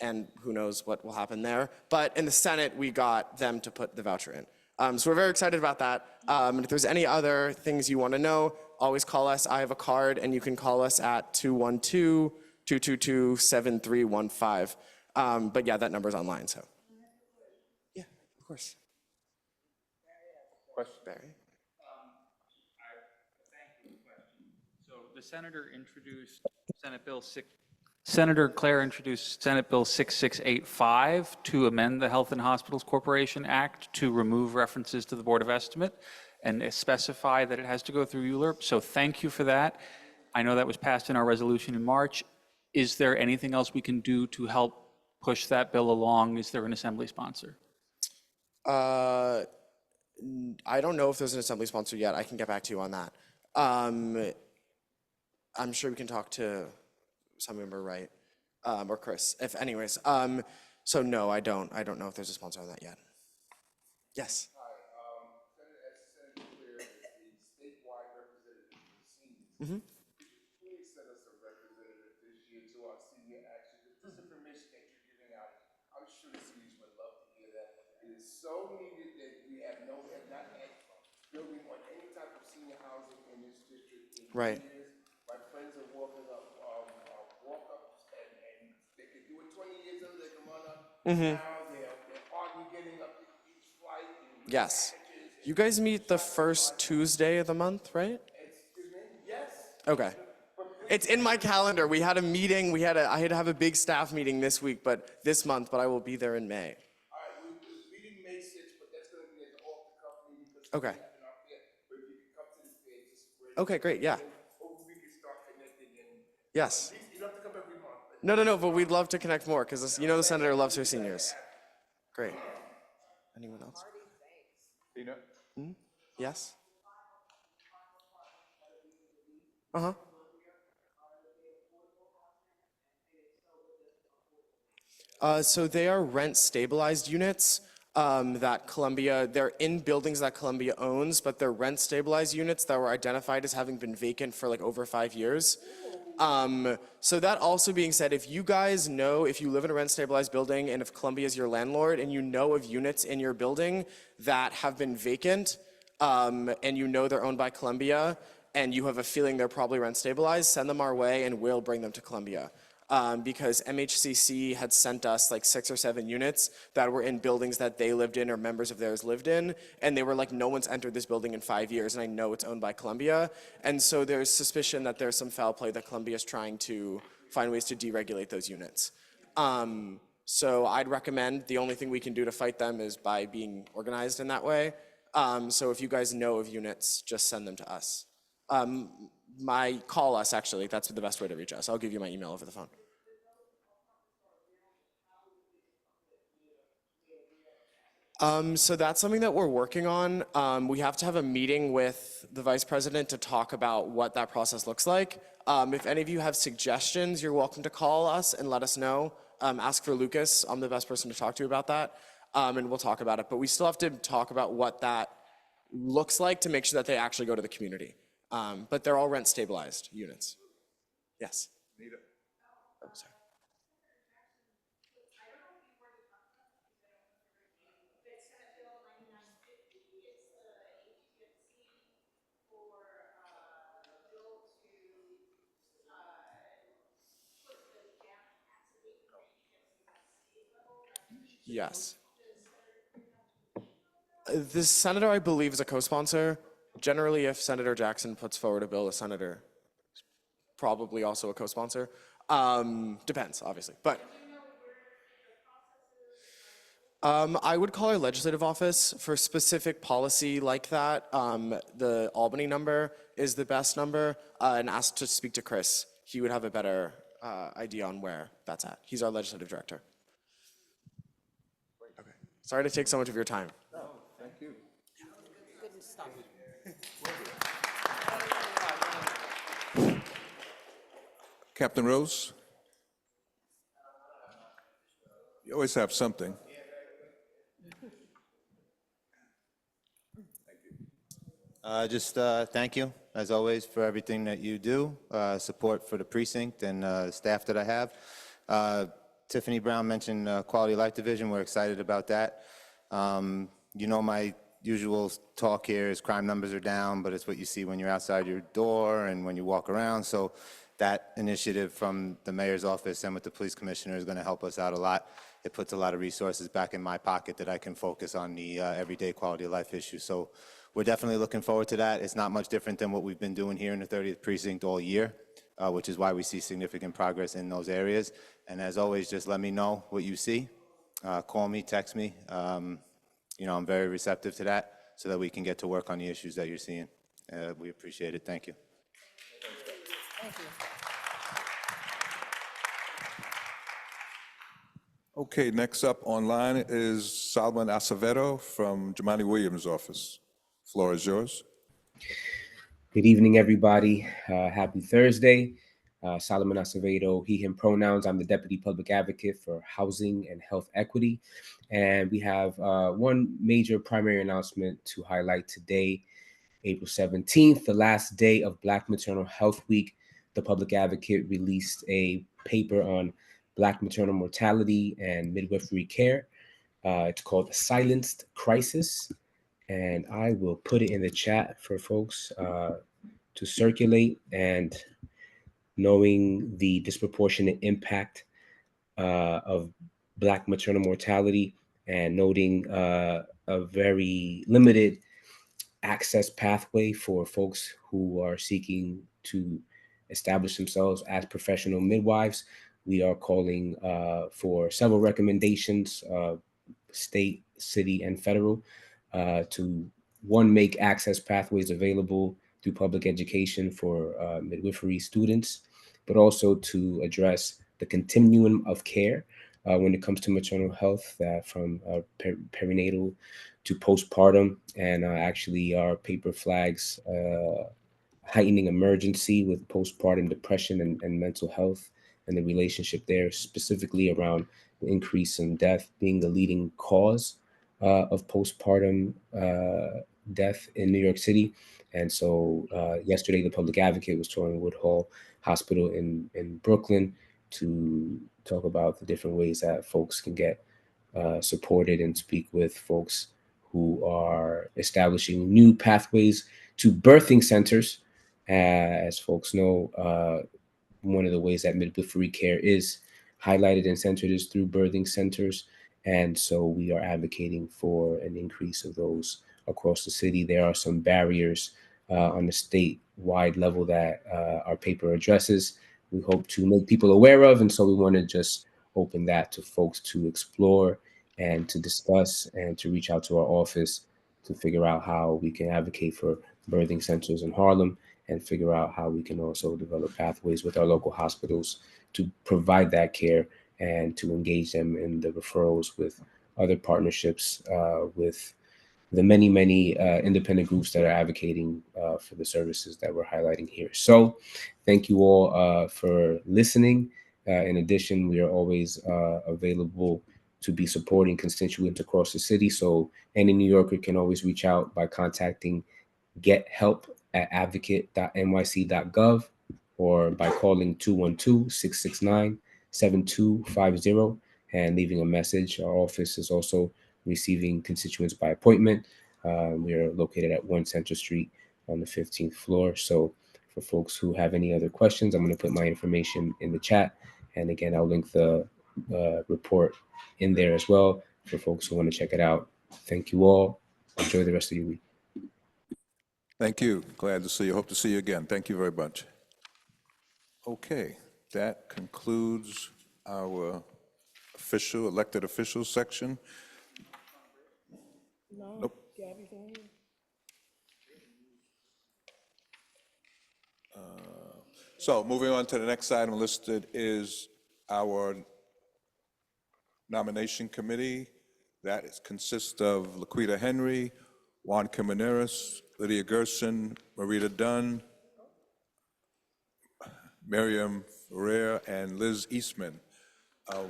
And who knows what will happen there. But in the Senate, we got them to put the voucher in. So we're very excited about that. And if there's any other things you want to know, always call us. I have a card, and you can call us at 212-222-7315. But yeah, that number's online, so. Yeah, of course.
Question?
Barry?
Thank you. So the Senator Clare introduced Senate Bill 6685 to amend the Health and Hospitals Corporation Act to remove references to the Board of Estimate and specify that it has to go through ULURP. So thank you for that. I know that was passed in our resolution in March. Is there anything else we can do to help push that bill along? Is there an assembly sponsor?
I don't know if there's an assembly sponsor yet. I can get back to you on that. I'm sure we can talk to some member, right, or Chris. Anyways, so no, I don't know if there's a sponsor on that yet. Yes.
Hi, Senator Clear is the statewide representative for the seniors.
Mm-hmm.
Could you please send us a representative this year to our senior action? This information that you're giving out, I'm sure the seniors would love to hear that. It is so needed that we have not had building on any type of senior housing in this district in
Right.
years. My friends are walking up walk-ups, and they could do it 20 years ago. They come on up.
Mm-hmm.
Now they're hardly getting up to each flight.
Yes. You guys meet the first Tuesday of the month, right?
Excuse me? Yes.
Okay. It's in my calendar. We had a meeting. I had to have a big staff meeting this week, but this month, but I will be there in May.
All right, we're meeting May 6th, but that's going to be at the off the company because
Okay.
we happen out there. But if you can come to the fair, just great.
Okay, great. Yeah.
Hopefully we can start connecting and
Yes.
at least you don't have to come every month. But
No, but we'd love to connect more because the senator loves her seniors. Great. Anyone else?
Tina?
Yes? Uh-huh. So they are rent stabilized units that Columbia, they're in buildings that Columbia owns, but they're rent stabilized units that were identified as having been vacant for like over 5 years. So that also being said, if you guys know, if you live in a rent stabilized building and if Columbia is your landlord and you know of units in your building that have been vacant and you know they're owned by Columbia and you have a feeling they're probably rent stabilized, send them our way and we'll bring them to Columbia. Because MHCC had sent us like 6 or 7 units that were in buildings that they lived in or members of theirs lived in, and they were like, no one's entered this building in 5 years, and I know it's owned by Columbia, and so there's suspicion that there's some foul play that Columbia is trying to find ways to deregulate those units. So I'd recommend the only thing we can do to fight them is by being organized in that way. So if you guys know of units, just send them to us. Call us, actually. That's the best way to reach us. I'll give you my email over the phone. So that's something that we're working on. We have to have a meeting with the vice president to talk about what that process looks like. If any of you have suggestions, you're welcome to call us and let us know. Ask for Lucas. I'm the best person to talk to about that. And we'll talk about it. But we still have to talk about what that looks like to make sure that they actually go to the community. But they're all rent stabilized units. Yes. Oh, sorry. Yes. The senator, I believe, is a co-sponsor. Generally, if Senator Jackson puts forward a bill, the senator is probably also a co-sponsor. Depends, obviously. But I would call our legislative office for specific policy like that. The Albany number is the best number, and ask to speak to Chris. He would have a better idea on where that's at. He's our legislative director. Okay. Sorry to take so much of your time.
Thank you. Captain Rose? You always have something.
Thank you, as always, for everything that you do, support for the precinct and staff that I have. Tiffany Brown mentioned Quality of Life Division. We're excited about that. You know, my usual talk here is crime numbers are down, but it's what you see when you're outside your door and when you walk around. So that initiative from the mayor's office and with the police commissioner is going to help us out a lot. It puts a lot of resources back in my pocket that I can focus on the everyday quality of life issue. So we're definitely looking forward to that. It's not much different than what we've been doing here in the 30th precinct all year, which is why we see significant progress in those areas. And as always, just let me know what you see. Call me, text me. You know, I'm very receptive to that so that we can get to work on the issues that you're seeing. We appreciate it. Thank you.
Thank you.
Okay, next up online is Solomon Acevedo from Jamani Williams' office. Floor is yours.
Good evening, everybody. Happy Thursday. Solomon Acevedo, he, him pronouns. I'm the Deputy Public Advocate for Housing and Health Equity. And we have one major primary announcement to highlight today, April 17th, the last day of Black Maternal Health Week. The Public Advocate released a paper on Black maternal mortality and midwifery care. It's called The Silenced Crisis. And I will put it in the chat for folks to circulate. And knowing the disproportionate impact of Black maternal mortality and noting a very limited access pathway for folks who are seeking to establish themselves as professional midwives, we are calling for several recommendations, state, city, and federal, to one, make access pathways available through public education for midwifery students, but also to address the continuum of care when it comes to maternal health, from perinatal to postpartum, and actually our paper flags heightening emergency with postpartum depression and mental health and the relationship there, specifically around the increase in death being the leading cause of postpartum death in New York City. And so yesterday, the public advocate was touring Woodhull Hospital in Brooklyn to talk about the different ways that folks can get supported and speak with folks who are establishing new pathways to birthing centers. As folks know, one of the ways that midwifery care is highlighted and centered is through birthing centers. And so we are advocating for an increase of those across the city. There are some barriers on the statewide level that our paper addresses. We hope to make people aware of. And so we want to just open that to folks to explore and to discuss and to reach out to our office to figure out how we can advocate for birthing centers in Harlem and figure out how we can also develop pathways with our local hospitals to provide that care and to engage them in the referrals with other partnerships with the many independent groups that are advocating for the services that we're highlighting here. So thank you all for listening. In addition, we are always available to be supporting constituents across the city. So any New Yorker can always reach out by contacting gethelp@advocate.nyc.gov or by calling 212-669-7250 and leaving a message. Our office is also receiving constituents by appointment. We are located at 1 Central Street on the 15th floor. So for folks who have any other questions, I'm going to put my information in the chat. And again, I'll link the report in there as well for folks who want to check it out. Thank you all. Enjoy the rest of your week.
Thank you. Glad to see you. Hope to see you again. Thank you very much. Okay, that concludes our elected officials section. Nope. So moving on to the next item listed is our nomination committee. That consists of Laquita Henry, Juan Camaneras, Lydia Gerson, Marita Dunn, Miriam Ferrer, and Liz Eastman.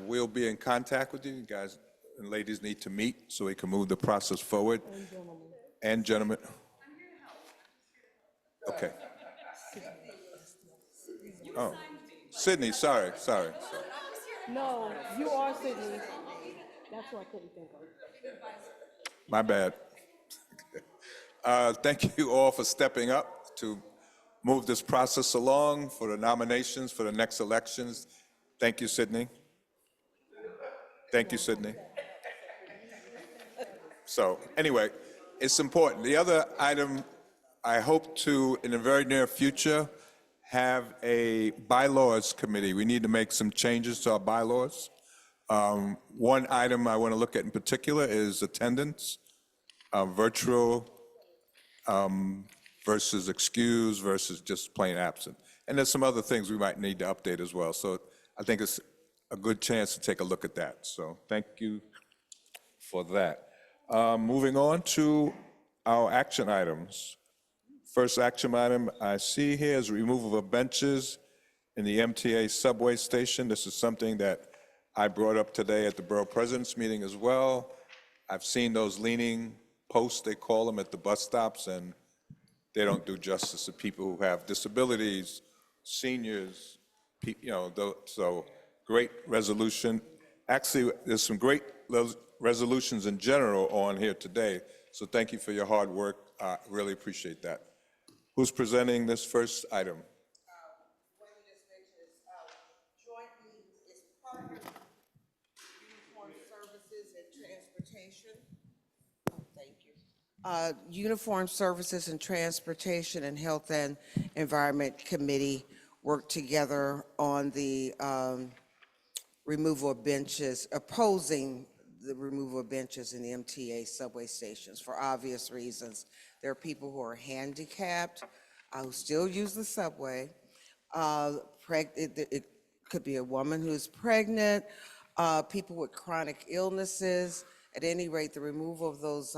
We'll be in contact with you. You guys and ladies need to meet so we can move the process forward. And gentlemen. Okay. Oh, Sydney, sorry.
No, you are Sydney. That's what I couldn't think of.
My bad. Thank you all for stepping up to move this process along for the nominations for the next elections. Thank you, Sydney. Thank you, Sydney. So anyway, it's important. The other item, I hope to, in the very near future, have a bylaws committee. We need to make some changes to our bylaws. One item I want to look at in particular is attendance, virtual versus excused versus just plain absent. And there's some other things we might need to update as well. So I think it's a good chance to take a look at that. So thank you for that. Moving on to our action items. First action item I see here is removal of benches in the MTA subway station. This is something that I brought up today at the Borough President's meeting as well. I've seen those leaning posts, they call them, at the bus stops, and they don't do justice to people who have disabilities, seniors, so great resolution. Actually, there's some great resolutions in general on here today, so thank you for your hard work. I really appreciate that. Who's presenting this first item?
Uniform Services and Transportation and Health and Environment Committee worked together on the removal of benches, opposing the removal of benches in the MTA subway stations for obvious reasons. There are people who are handicapped who still use the subway. It could be a woman who's pregnant, people with chronic illnesses. At any rate, the removal of those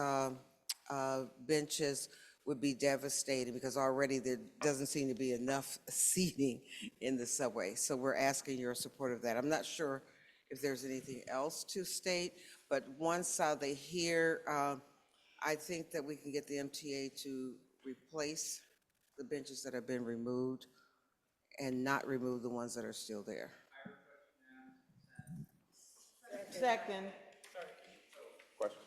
benches would be devastating because already there doesn't seem to be enough seating in the subway. So we're asking your support of that. I'm not sure if there's anything else to state, but once they hear, I think that we can get the MTA to replace the benches that have been removed and not remove the ones that are still there.
Second.
Question?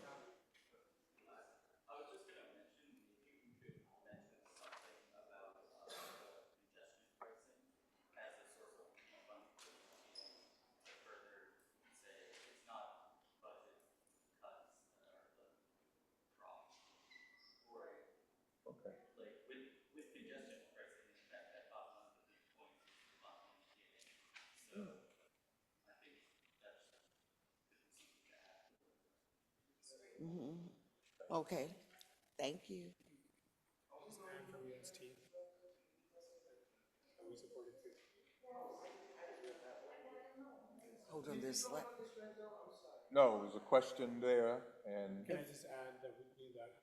Okay, thank you. Hold on, there's
No, there's a question there, and,
Can I just add that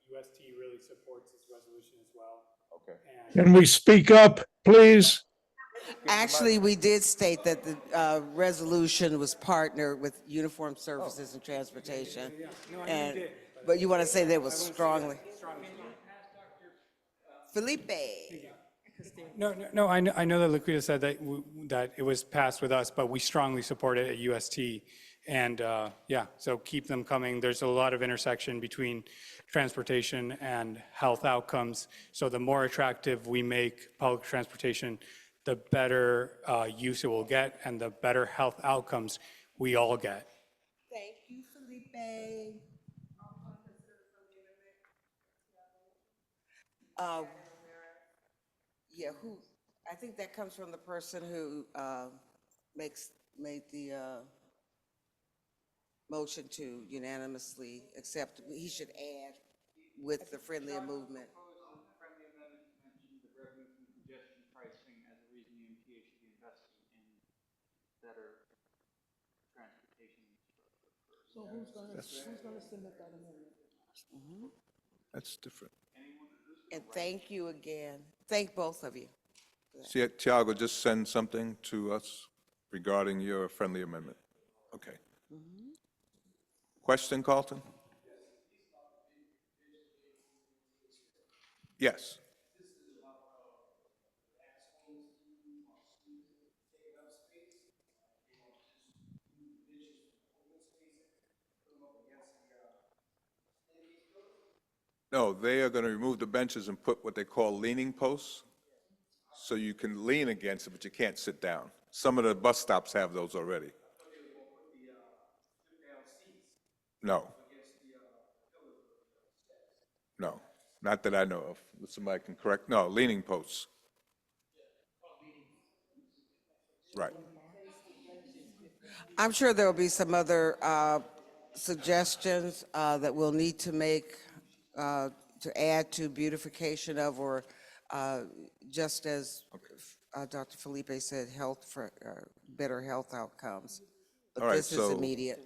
UST really supports this resolution as well?
okay.
Can we speak up, please?
Actually, we did state that the resolution was partnered with Uniformed Services and Transportation. And, but you want to say that was strongly? Felipe.
No, I know that Laquita said that, that it was passed with us, but we strongly support it at UST. And yeah, so keep them coming. There's a lot of intersection between transportation and health outcomes. So the more attractive we make public transportation, the better use it will get and the better health outcomes we all get.
Thank you, Felipe. Yeah, who, I think that comes from the person who made the motion to unanimously accept. He should add with the friendlier movement.
Friendly amendment mentioned the revenue from congestion pricing as a reason the MTA should be investing in better transportation infrastructure.
So who's gonna submit that amendment?
That's different.
And thank you again. Thank both of you.
See, Tiago, just send something to us regarding your friendly amendment. Okay. Question, Carlton? Yes. No, they are going to remove the benches and put what they call leaning posts, so you can lean against it, but you can't sit down. Some of the bus stops have those already. No. No, not that I know of. Somebody can correct. No, leaning posts. Right.
I'm sure there will be some other suggestions that we'll need to make to add to beautification of, or just as Dr. Felipe said, health for better health outcomes. But
All right,
this is
so
immediate.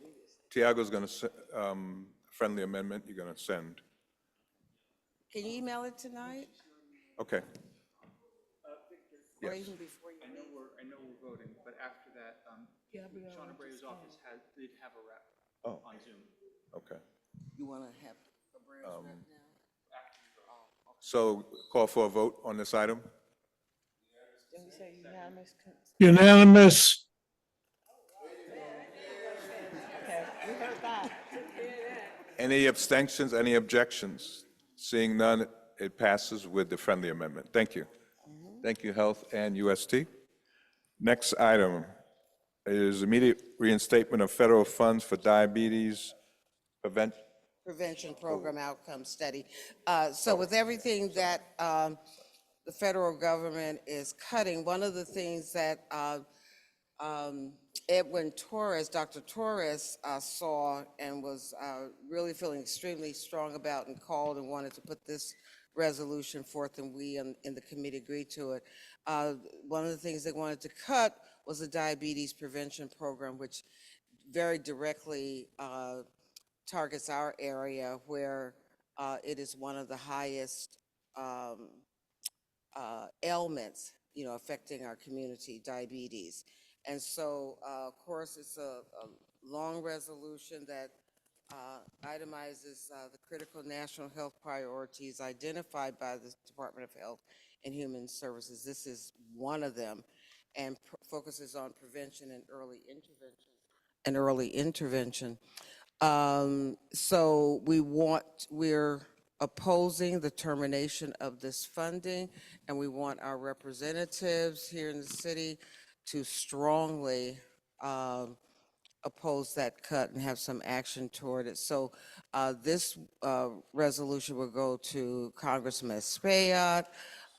Tiago's going to, friendly amendment, you're going to send.
Can you email it tonight?
Okay.
Or
Yes.
even before you
I know we're voting, but after that, Sean Abreu's office did have a rep on Zoom.
Okay.
You want to have Abreu's rep now?
So call for a vote on this item?
Did we say unanimous?
Unanimous.
Okay, we heard that.
Any abstentions, any objections? Seeing none, it passes with the friendly amendment. Thank you. Thank you, Health and UST. Next item is immediate reinstatement of federal funds for diabetes
Prevention Program Outcome Study. So with everything that the federal government is cutting, one of the things that Edwin Torres, Dr. Torres saw and was really feeling extremely strong about and called and wanted to put this resolution forth, and we in the committee agreed to it. One of the things they wanted to cut was the diabetes prevention program, which
very directly targets our area where it is one of the highest ailments, affecting our community, diabetes. And so, of course, it's a long resolution that itemizes the critical national health priorities identified by the Department of Health and Human Services. This is one of them, and focuses on prevention and early intervention. So we're opposing the termination of this funding, and we want our representatives here in the city to strongly oppose that cut and have some action toward it. So this resolution will go to Congressman Espaillat,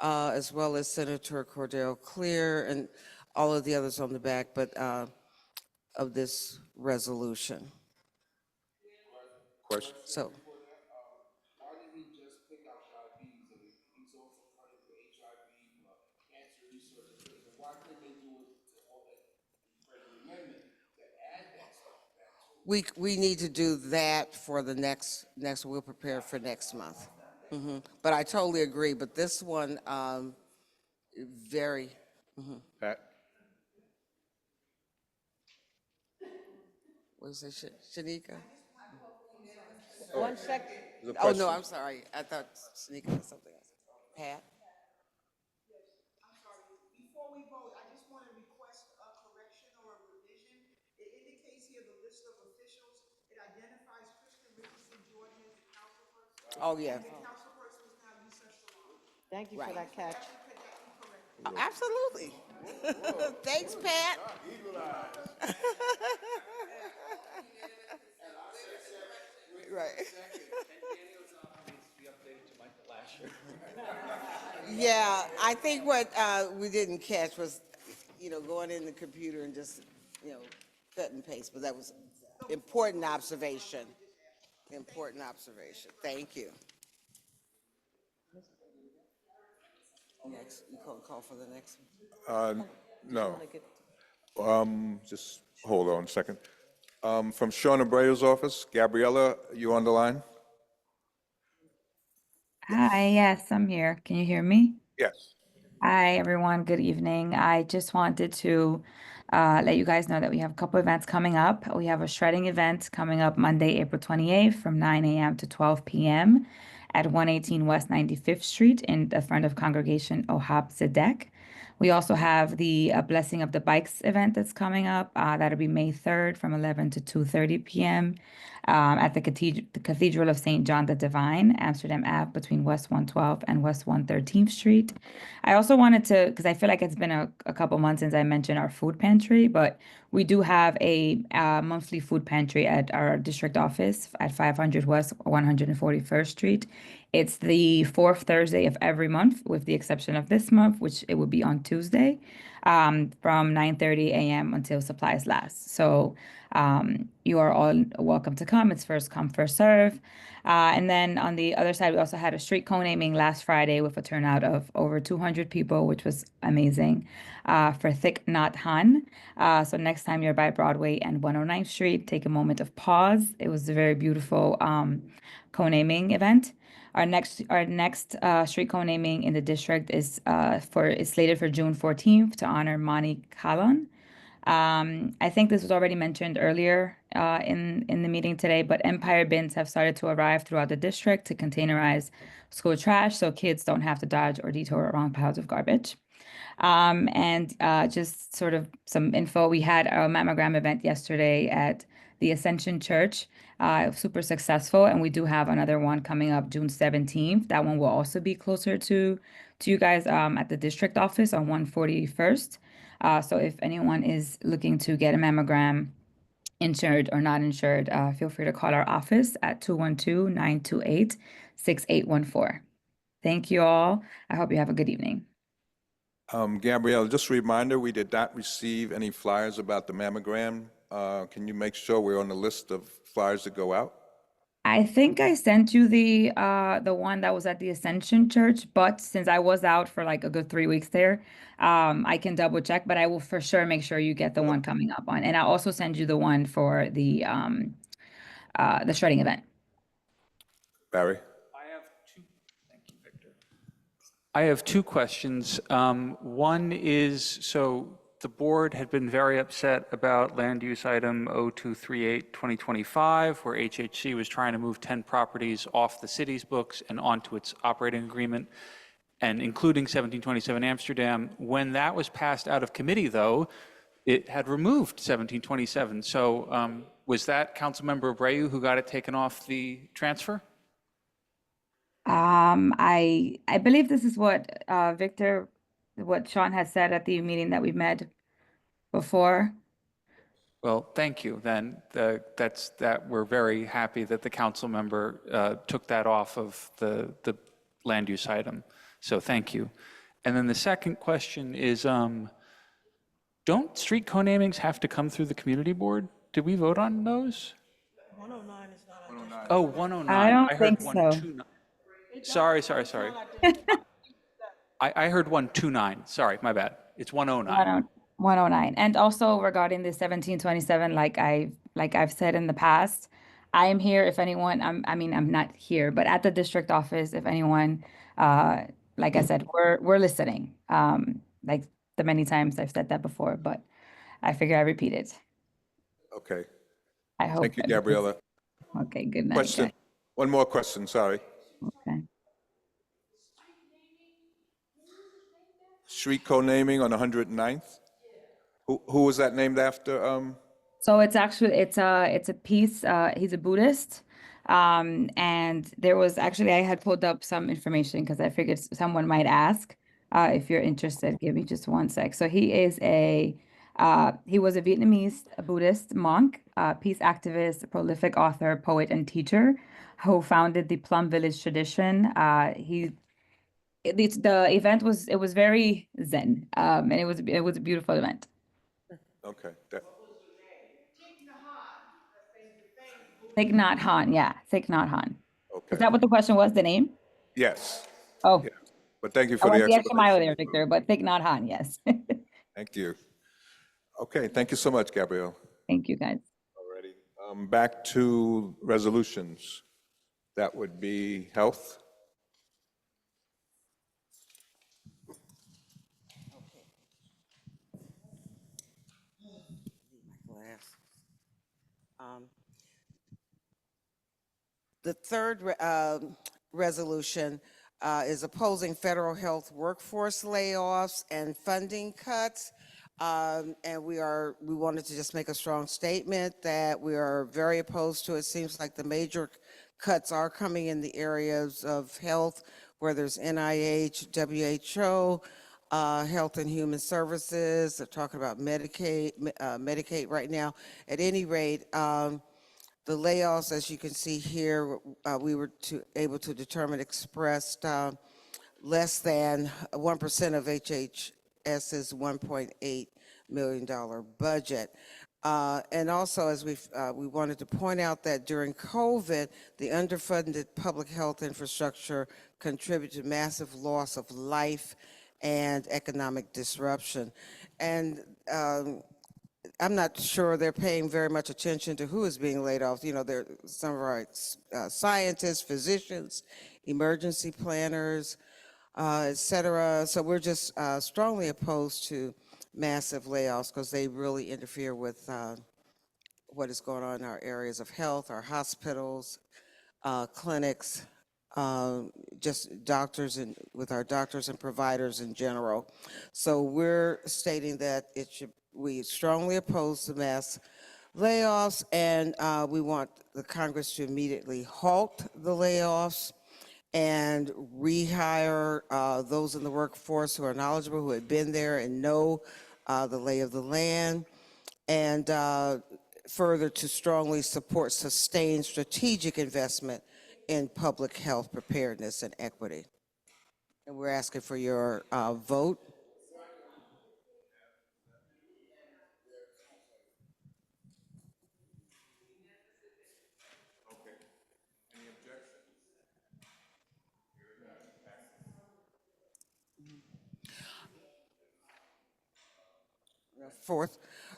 as well as Senator Cordell Clear and all of the others on the back, but of this resolution.
Question?
So,
Why did he just pick out diabetes? I mean, he's also cutting the HIV, cancer research, and why couldn't they do it for the amendment to add that stuff back to?
we need to do that for the next, we'll prepare for next month. But I totally agree, but this one, very,
Pat?
what is it, Shanika?
Oh,
One second.
there's a
Oh, no,
question.
I'm sorry. I thought Shanika had something else. Pat?
I'm sorry, before we vote, I just want to request a correction or a revision. It indicates here the list of officials, it identifies Kristen Richardson Jordan as the councilperson.
Oh, yeah.
And the councilperson is now Yusef Salaam.
Thank you for that catch.
Could that be corrected?
Absolutely. Thanks, Pat. Right. Yeah, I think what we didn't catch was, going in the computer and just, cut and paste, but that was important observation. Important observation. Thank you. Next, you call for the next one?
No. Just hold on a second. From Sean Abreu's office, Gabriella, you on the line?
Hi, yes, I'm here. Can you hear me?
Yes.
Hi, everyone. Good evening. I just wanted to let you guys know that we have a couple events coming up. We have a shredding event coming up Monday, April 28th from 9 a.m. to 12 p.m. at 118 West 95th Street in the front of Congregation Ohab Zedek. We also have the Blessing of the Bikes event that's coming up. That'll be May 3rd from 11 to 2:30 p.m. At the Cathedral of St. John the Divine, Amsterdam Ave, between West 112 and West 113th Street. I also wanted to, because I feel like it's been a couple months since I mentioned our food pantry, but we do have a monthly food pantry at our district office at 500 West 141st Street. It's the fourth Thursday of every month, with the exception of this month, which it would be on Tuesday, from 9:30 a.m. until supplies last. So you are all welcome to come. It's first come, first serve. And then on the other side, we also had a street cone naming last Friday with a turnout of over 200 people, which was amazing, for Thich Nhat Hanh. So next time you're by Broadway and 109th Street, take a moment of pause. It was a very beautiful cone naming event. Our next street cone naming in the district is slated for June 14th to honor Mani Kalan. I think this was already mentioned earlier in the meeting today, but Empire bins have started to arrive throughout the district to containerize school trash so kids don't have to dodge or detour around piles of garbage. And just sort of some info, we had a mammogram event yesterday at the Ascension Church. It was super successful, and we do have another one coming up June 17th. That one will also be closer to you guys at the district office on 141st. So if anyone is looking to get a mammogram, insured or not insured, feel free to call our office at 212-928-6814. Thank you all. I hope you have a good evening.
Gabrielle, just a reminder, we did not receive any flyers about the mammogram. Can you make sure we're on the list of flyers that go out?
I think I sent you the one that was at the Ascension Church, but since I was out for like a good 3 weeks there, I can double check, but I will for sure make sure you get the one coming up on. And I'll also send you the one for the shredding event.
Barry?
I have two questions. One is, so the board had been very upset about land use item 0238-2025, where HHC was trying to move 10 properties off the city's books and onto its operating agreement, and including 1727 Amsterdam. When that was passed out of committee, though, it had removed 1727. So was that Councilmember Abreu who got it taken off the transfer?
I believe this is what Victor, what Sean has said at the meeting that we met before.
Well, thank you. Then we're very happy that the council member took that off of the land use item. So thank you. And then the second question is, don't street co-namings have to come through the community board? Did we vote on those?
109 is not our district.
Oh, 109.
I don't
heard
think so.
129. Sorry. I heard 129. Sorry, my bad. It's 109.
109. And also regarding the 1727, like I've said in the past, I am here if anyone, I'm not here, but at the district office, if anyone, like I said, we're listening. Like the many times I've said that before, but I figure I repeat it.
Okay.
I hope.
Thank you, Gabriela.
Okay, good night.
Question.
Guys.
One more question, sorry.
Okay.
Street co-naming on 109th? Who was that named after?
So it's actually it's a piece. He's a Buddhist, and there was actually I had pulled up some information because I figured someone might ask. If you're interested, give me just one sec. So he was a Vietnamese Buddhist monk, peace activist, prolific author, poet, and teacher, who founded the Plum Village tradition. The event was very zen, and it was a beautiful event.
Okay.
Thich Nhat Hanh, yeah, Thich Nhat Hanh.
Okay.
Is that what the question was, the name?
Yes.
Oh,
Yeah. But thank you
I
for the
went the extra mile
explanation.
there, Victor, but Thich Nhat Hanh, yes.
Thank you. Okay, thank you so much, Gabrielle.
Thank you, guys.
Alrighty. Back to resolutions. That would be health.
The third resolution is opposing federal health workforce layoffs and funding cuts. And we wanted to just make a strong statement that we are very opposed to it. Seems like the major cuts are coming in the areas of health, where there's NIH, WHO, Health and Human Services. They're talking about Medicaid right now. At any rate, the layoffs, as you can see here, we were able to determine expressed less than 1% of HHS's $1.8 million budget. And also, as we wanted to point out that during COVID, the underfunded public health infrastructure contributed to massive loss of life and economic disruption. And I'm not sure they're paying very much attention to who is being laid off. You know, there some of our scientists, physicians, emergency planners, et cetera. So we're just strongly opposed to massive layoffs because they really interfere with what is going on in our areas of health, our hospitals, clinics, just doctors and with our doctors and providers in general. So we're stating that we strongly oppose the mass layoffs, and we want the Congress to immediately halt the layoffs and rehire those in the workforce who are knowledgeable, who have been there and know the lay of the land, and further to strongly support sustained strategic investment in public health preparedness and equity. And we're asking for your vote.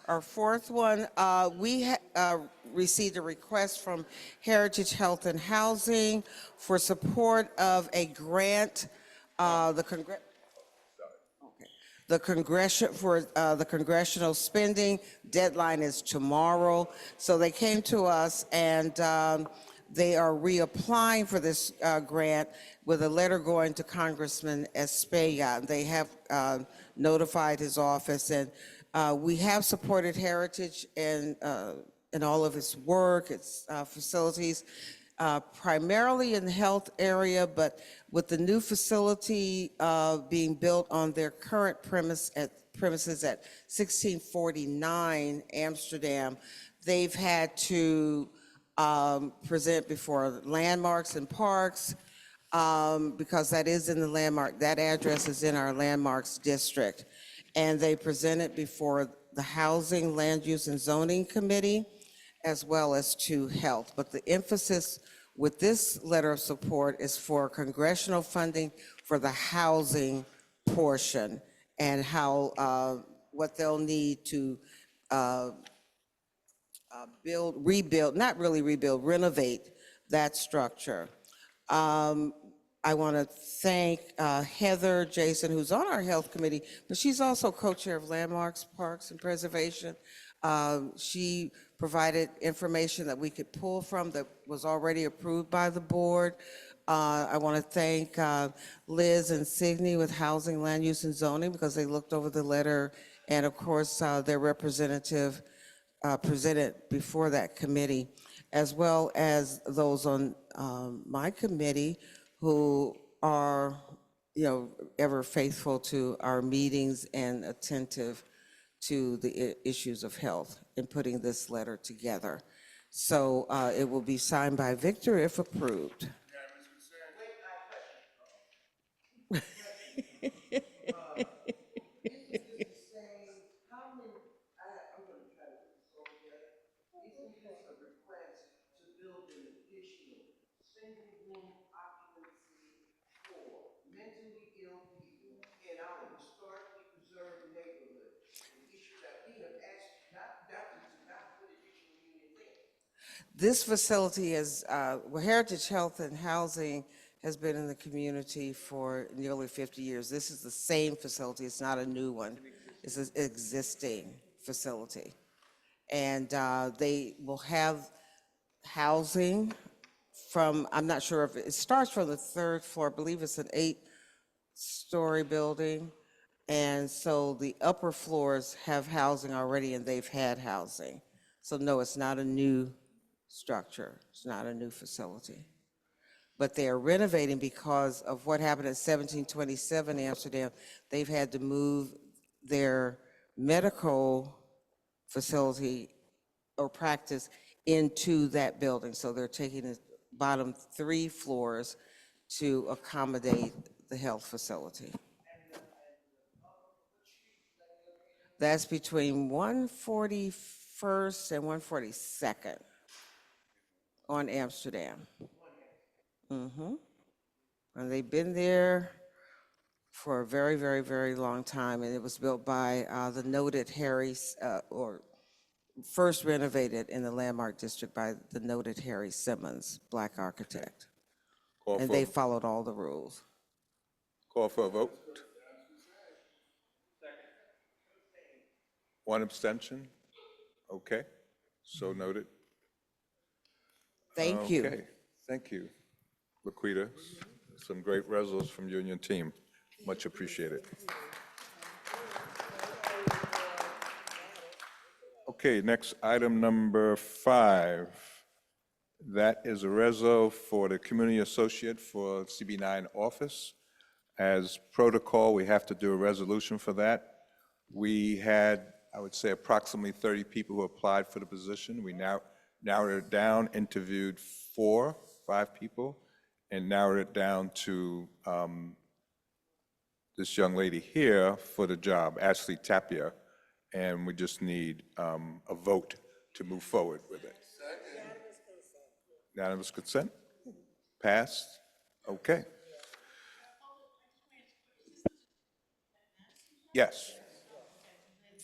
Our fourth one, we received a request from Heritage Health and Housing for support of a grant, the congressional spending deadline is tomorrow. So they came to us and they are reapplying for this grant with a letter going to Congressman Espeja. They have notified his office, and we have supported Heritage in all of its work, its facilities, primarily in the health area, but with the new facility being built on their current premises at 1649 Amsterdam, they've had to present before landmarks and parks, because that is in the landmark, that address is in our landmarks district. And they presented before the Housing, Land Use, and Zoning Committee, as well as to health. But the emphasis with this letter of support is for congressional funding for the housing portion and how, what they'll need to rebuild, not really rebuild, renovate that structure. I want to thank Heather Jason, who's on our health committee, but she's also co-chair of Landmarks, Parks, and Preservation. She provided information that we could pull from that was already approved by the board. I want to thank Liz and Signe with Housing, Land Use, and Zoning, because they looked over the letter, and of course their representative presented before that committee, as well as those on my committee who are, ever faithful to our meetings and attentive to the issues of health in putting this letter together. So it will be signed by Victor if approved. This facility is, Heritage Health and Housing has been in the community for nearly 50 years. This is the same facility, it's not a new one. It's an existing facility. And they will have housing from, I'm not sure if it starts from the 3rd floor, I believe it's an 8-story building. And so the upper floors have housing already and they've had housing. So no, it's not a new structure. It's not a new facility. But they are renovating because of what happened at 1727 Amsterdam. They've had to move their medical facility or practice into that building. So they're taking the bottom 3 floors to accommodate the health facility. That's between 141st and 142nd. On Amsterdam. And they've been there for a very, very, very long time, and it was built by the noted Harry, or first renovated in the Landmark District by the noted Harry Simmons, Black architect. And they followed all the rules.
Call for a vote. One abstention? Okay, so noted.
Thank you.
Okay, thank you, Laquita. Some great results from you and your team. Much appreciated. Okay, next item number 5. That is a reso for the community associate for CB9 office. As protocol, we have to do a resolution for that. We had, I would say, approximately 30 people who applied for the position. We now narrowed it down, interviewed 5 people, and narrowed it down to this young lady here for the job, Ashley Tapia, and we just need a vote to move forward with it. Unanimous consent? Passed? Okay. Yes.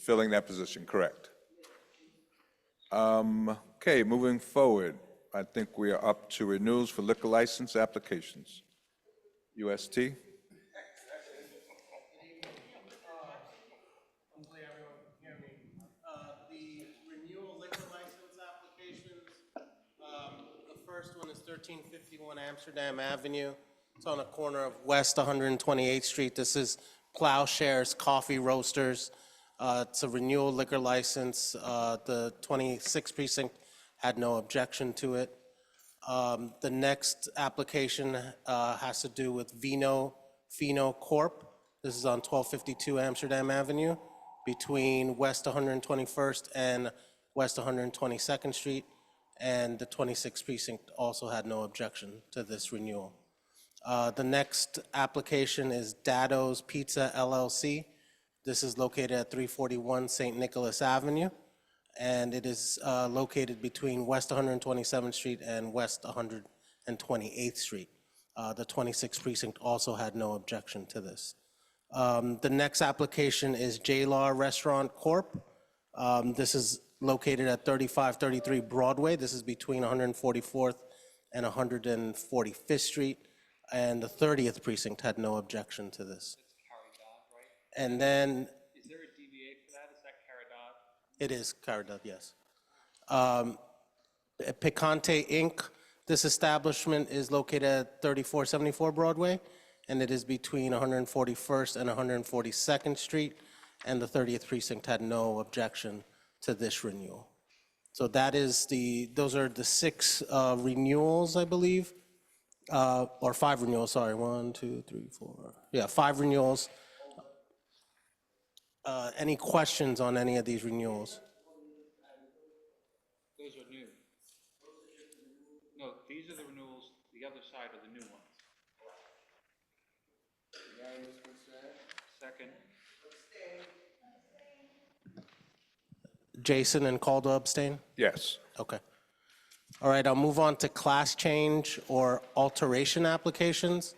filling that position, correct? Okay, moving forward, I think we are up to renewals for liquor license applications. UST?
Hopefully everyone can hear me. The renewal liquor license applications, the first one is 1351 Amsterdam Avenue. It's on the corner of West 128th Street. This is Plowshares Coffee Roasters. It's a renewal liquor license. The 26th precinct had no objection to it. The next application has to do with Fino Corp. This is on 1252 Amsterdam Avenue between West 121st and West 122nd Street. And the 26th precinct also had no objection to this renewal. The next application is Dado's Pizza LLC. This is located at 341 St. Nicholas Avenue, and it is located between West 127th Street and West 128th Street. The 26th precinct also had no objection to this. The next application is J-Law Restaurant Corp. This is located at 3533 Broadway. This is between 144th and 145th Street, and the 30th precinct had no objection to this. And then,
Is there a DBA for that? Is that Caradot?
it is Caradot, yes. Picante Inc., this establishment is located at 3474 Broadway, and it is between 141st and 142nd Street, and the 30th precinct had no objection to this renewal. So that is those are the 6 renewals, I believe, or 5 renewals, sorry, 1, 2, 3, 4, yeah, 5 renewals. Any questions on any of these renewals?
Those are new. No, these are the renewals, the other side are the new ones. Second.
Jason and Calder abstain?
Yes.
Okay. All right, I'll move on to class change or alteration applications.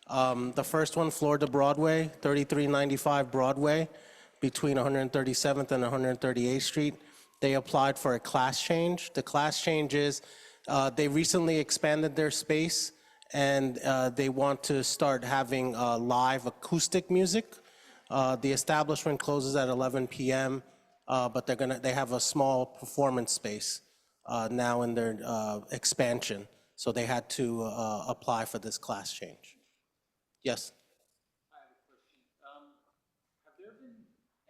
The first one, Florida Broadway, 3395 Broadway, between 137th and 138th Street. They applied for a class change. The class change is they recently expanded their space, and they want to start having live acoustic music. The establishment closes at 11 p.m., but they have a small performance space now in their expansion, so they had to apply for this class change. Yes?
I have a question. Have there been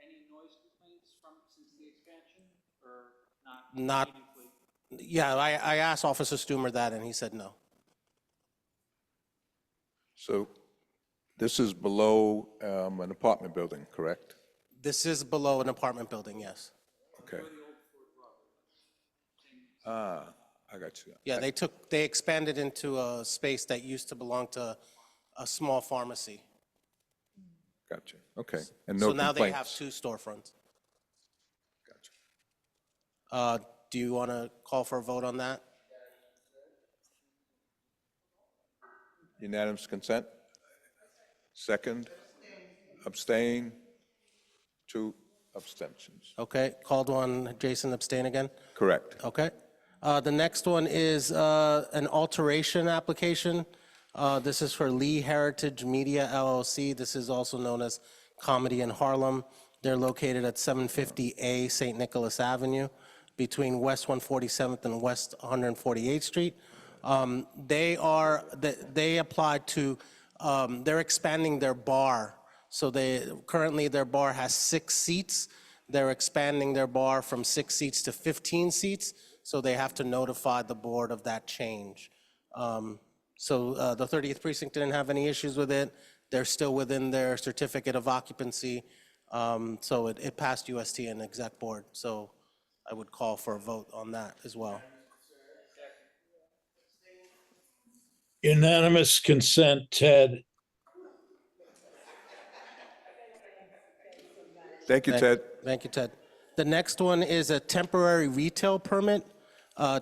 any noise complaints since the expansion, or not?
Not, yeah, I asked Officer Stumer that, and he said no.
So this is below an apartment building, correct?
This is below an apartment building, yes.
Okay. Ah, I got you.
Yeah, they expanded into a space that used to belong to a small pharmacy.
Gotcha. Okay. And no
So now they have
complaints.
2 storefronts. Do you want to call for a vote on that?
Unanimous consent? Second? Abstain? 2 abstentions.
Okay, called one, Jason abstain again?
Correct.
Okay. The next one is an alteration application. This is for Lee Heritage Media LLC. This is also known as Comedy in Harlem. They're located at 750A St. Nicholas Avenue between West 147th and West 148th Street. They applied to, they're expanding their bar. So currently their bar has 6 seats. They're expanding their bar from 6 seats to 15 seats. So they have to notify the board of that change. So the 30th precinct didn't have any issues with it. They're still within their certificate of occupancy. So it passed UST and exec board. So I would call for a vote on that as well.
Unanimous consent, Ted.
Thank you, Ted.
Thank you, Ted. The next one is a temporary retail permit.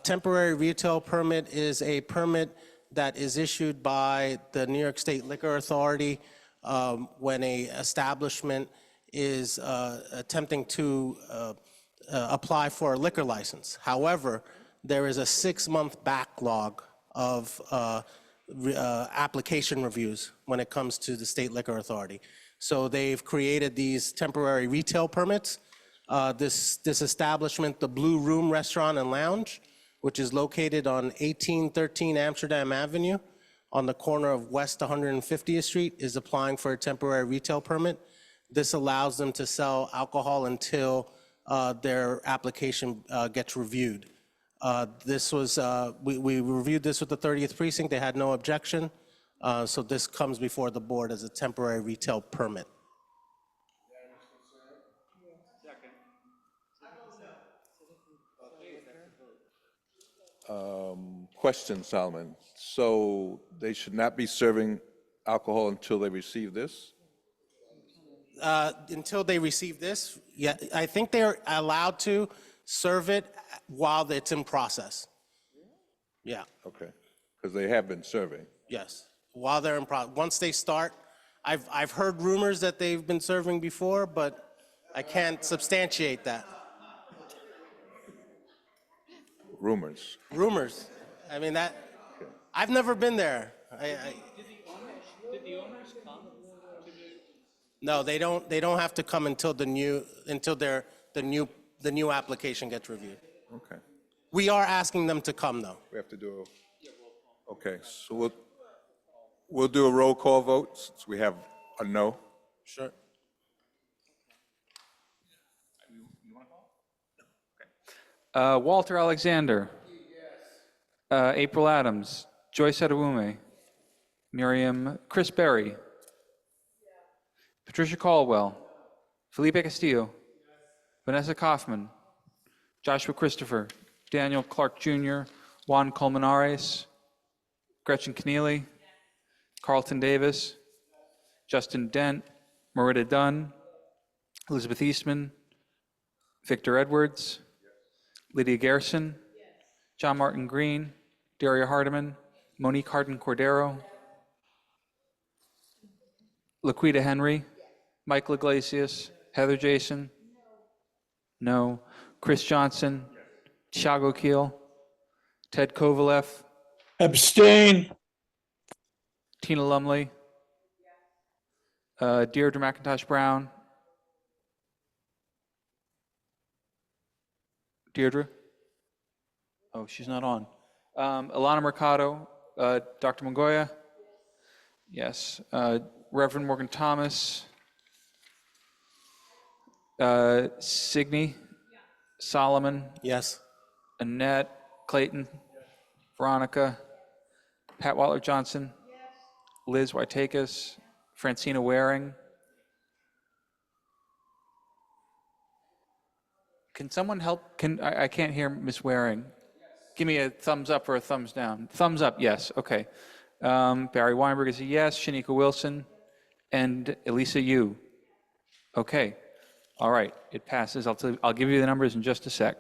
Temporary retail permit is a permit that is issued by the New York State Liquor Authority when a establishment is attempting to apply for a liquor license. However, there is a 6-month backlog of application reviews when it comes to the State Liquor Authority. So they've created these temporary retail permits. This establishment, the Blue Room Restaurant and Lounge, which is located on 1813 Amsterdam Avenue on the corner of West 150th Street, is applying for a temporary retail permit. This allows them to sell alcohol until their application gets reviewed. This was, we reviewed this with the 30th Precinct. They had no objection. So this comes before the board as a temporary retail permit.
Question, Solomon. So they should not be serving alcohol until they receive this?
Until they receive this, yeah, I think they're allowed to serve it while it's in process. Yeah,
Okay, because they have been serving.
yes, while they're in process. Once they start, I've heard rumors that they've been serving before, but I can't substantiate that.
Rumors.
Rumors. I mean, that, I've never been there.
Did the owners come to
No, they don't have to come until the new application gets reviewed.
Okay.
We are asking them to come, though.
We have to do okay, so we'll do a roll call vote since we have a no.
Sure.
Walter Alexander. April Adams. Joyce Adewume. Chris Berry. Patricia Caldwell. Felipe Castillo. Vanessa Kaufman. Joshua Christopher. Daniel Clark Jr. Juan Colmenares. Gretchen Keneally. Carlton Davis. Justin Dent. Marita Dunn. Elizabeth Eastman. Victor Edwards. Lydia Garrison. John Martin Green. Daria Hardiman. Monique Hardin Cordero. Laquita Henry. Michael Iglesias. Heather Jason. No. Chris Johnson. Thiago Keel. Ted Kovalev.
Abstain.
Tina Lumley. Deirdre McIntosh Brown. Deirdre? Oh, she's not on. Ilana Mercado. Dr. Mongoya? Yes. Reverend Morgan Thomas. Signey? Solomon?
Yes.
Annette? Clayton? Veronica? Pat Watler Johnson? Liz Whiteakis? Francina Waring? Can someone help? I can't hear Ms. Waring. Give me a thumbs up or a thumbs down. Thumbs up, yes, okay. Barry Weinberg is a yes. Shanika Wilson and Elisa Yu. Okay, all right, it passes. I'll give you the numbers in just a sec.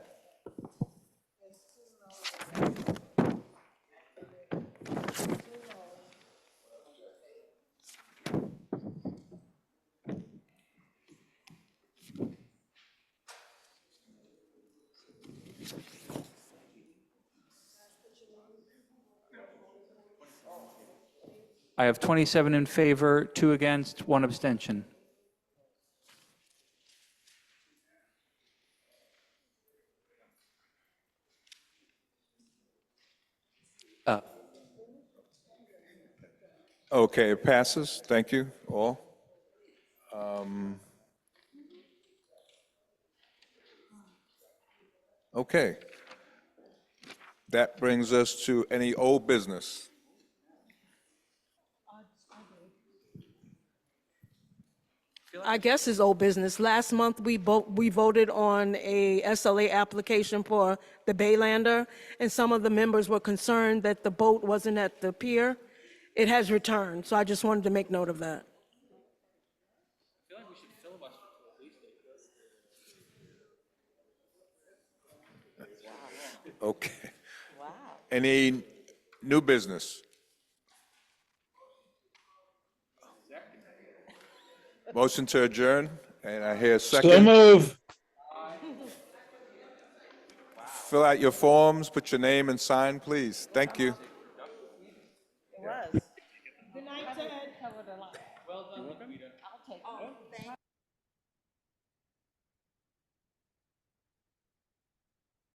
I have 27 in favor, 2 against, 1 abstention.
Okay, it passes. Thank you, all. Okay. That brings us to any old business.
I guess it's old business. Last month, we voted on a SLA application for the Baylander, and some of the members were concerned that the boat wasn't at the pier. It has returned, so I just wanted to make note of that.
Okay. Wow. Any new business? Motion to adjourn And I hear a
So
second.
move.
Fill out your forms, put your name and sign, please. Thank you.
Good night, Ted.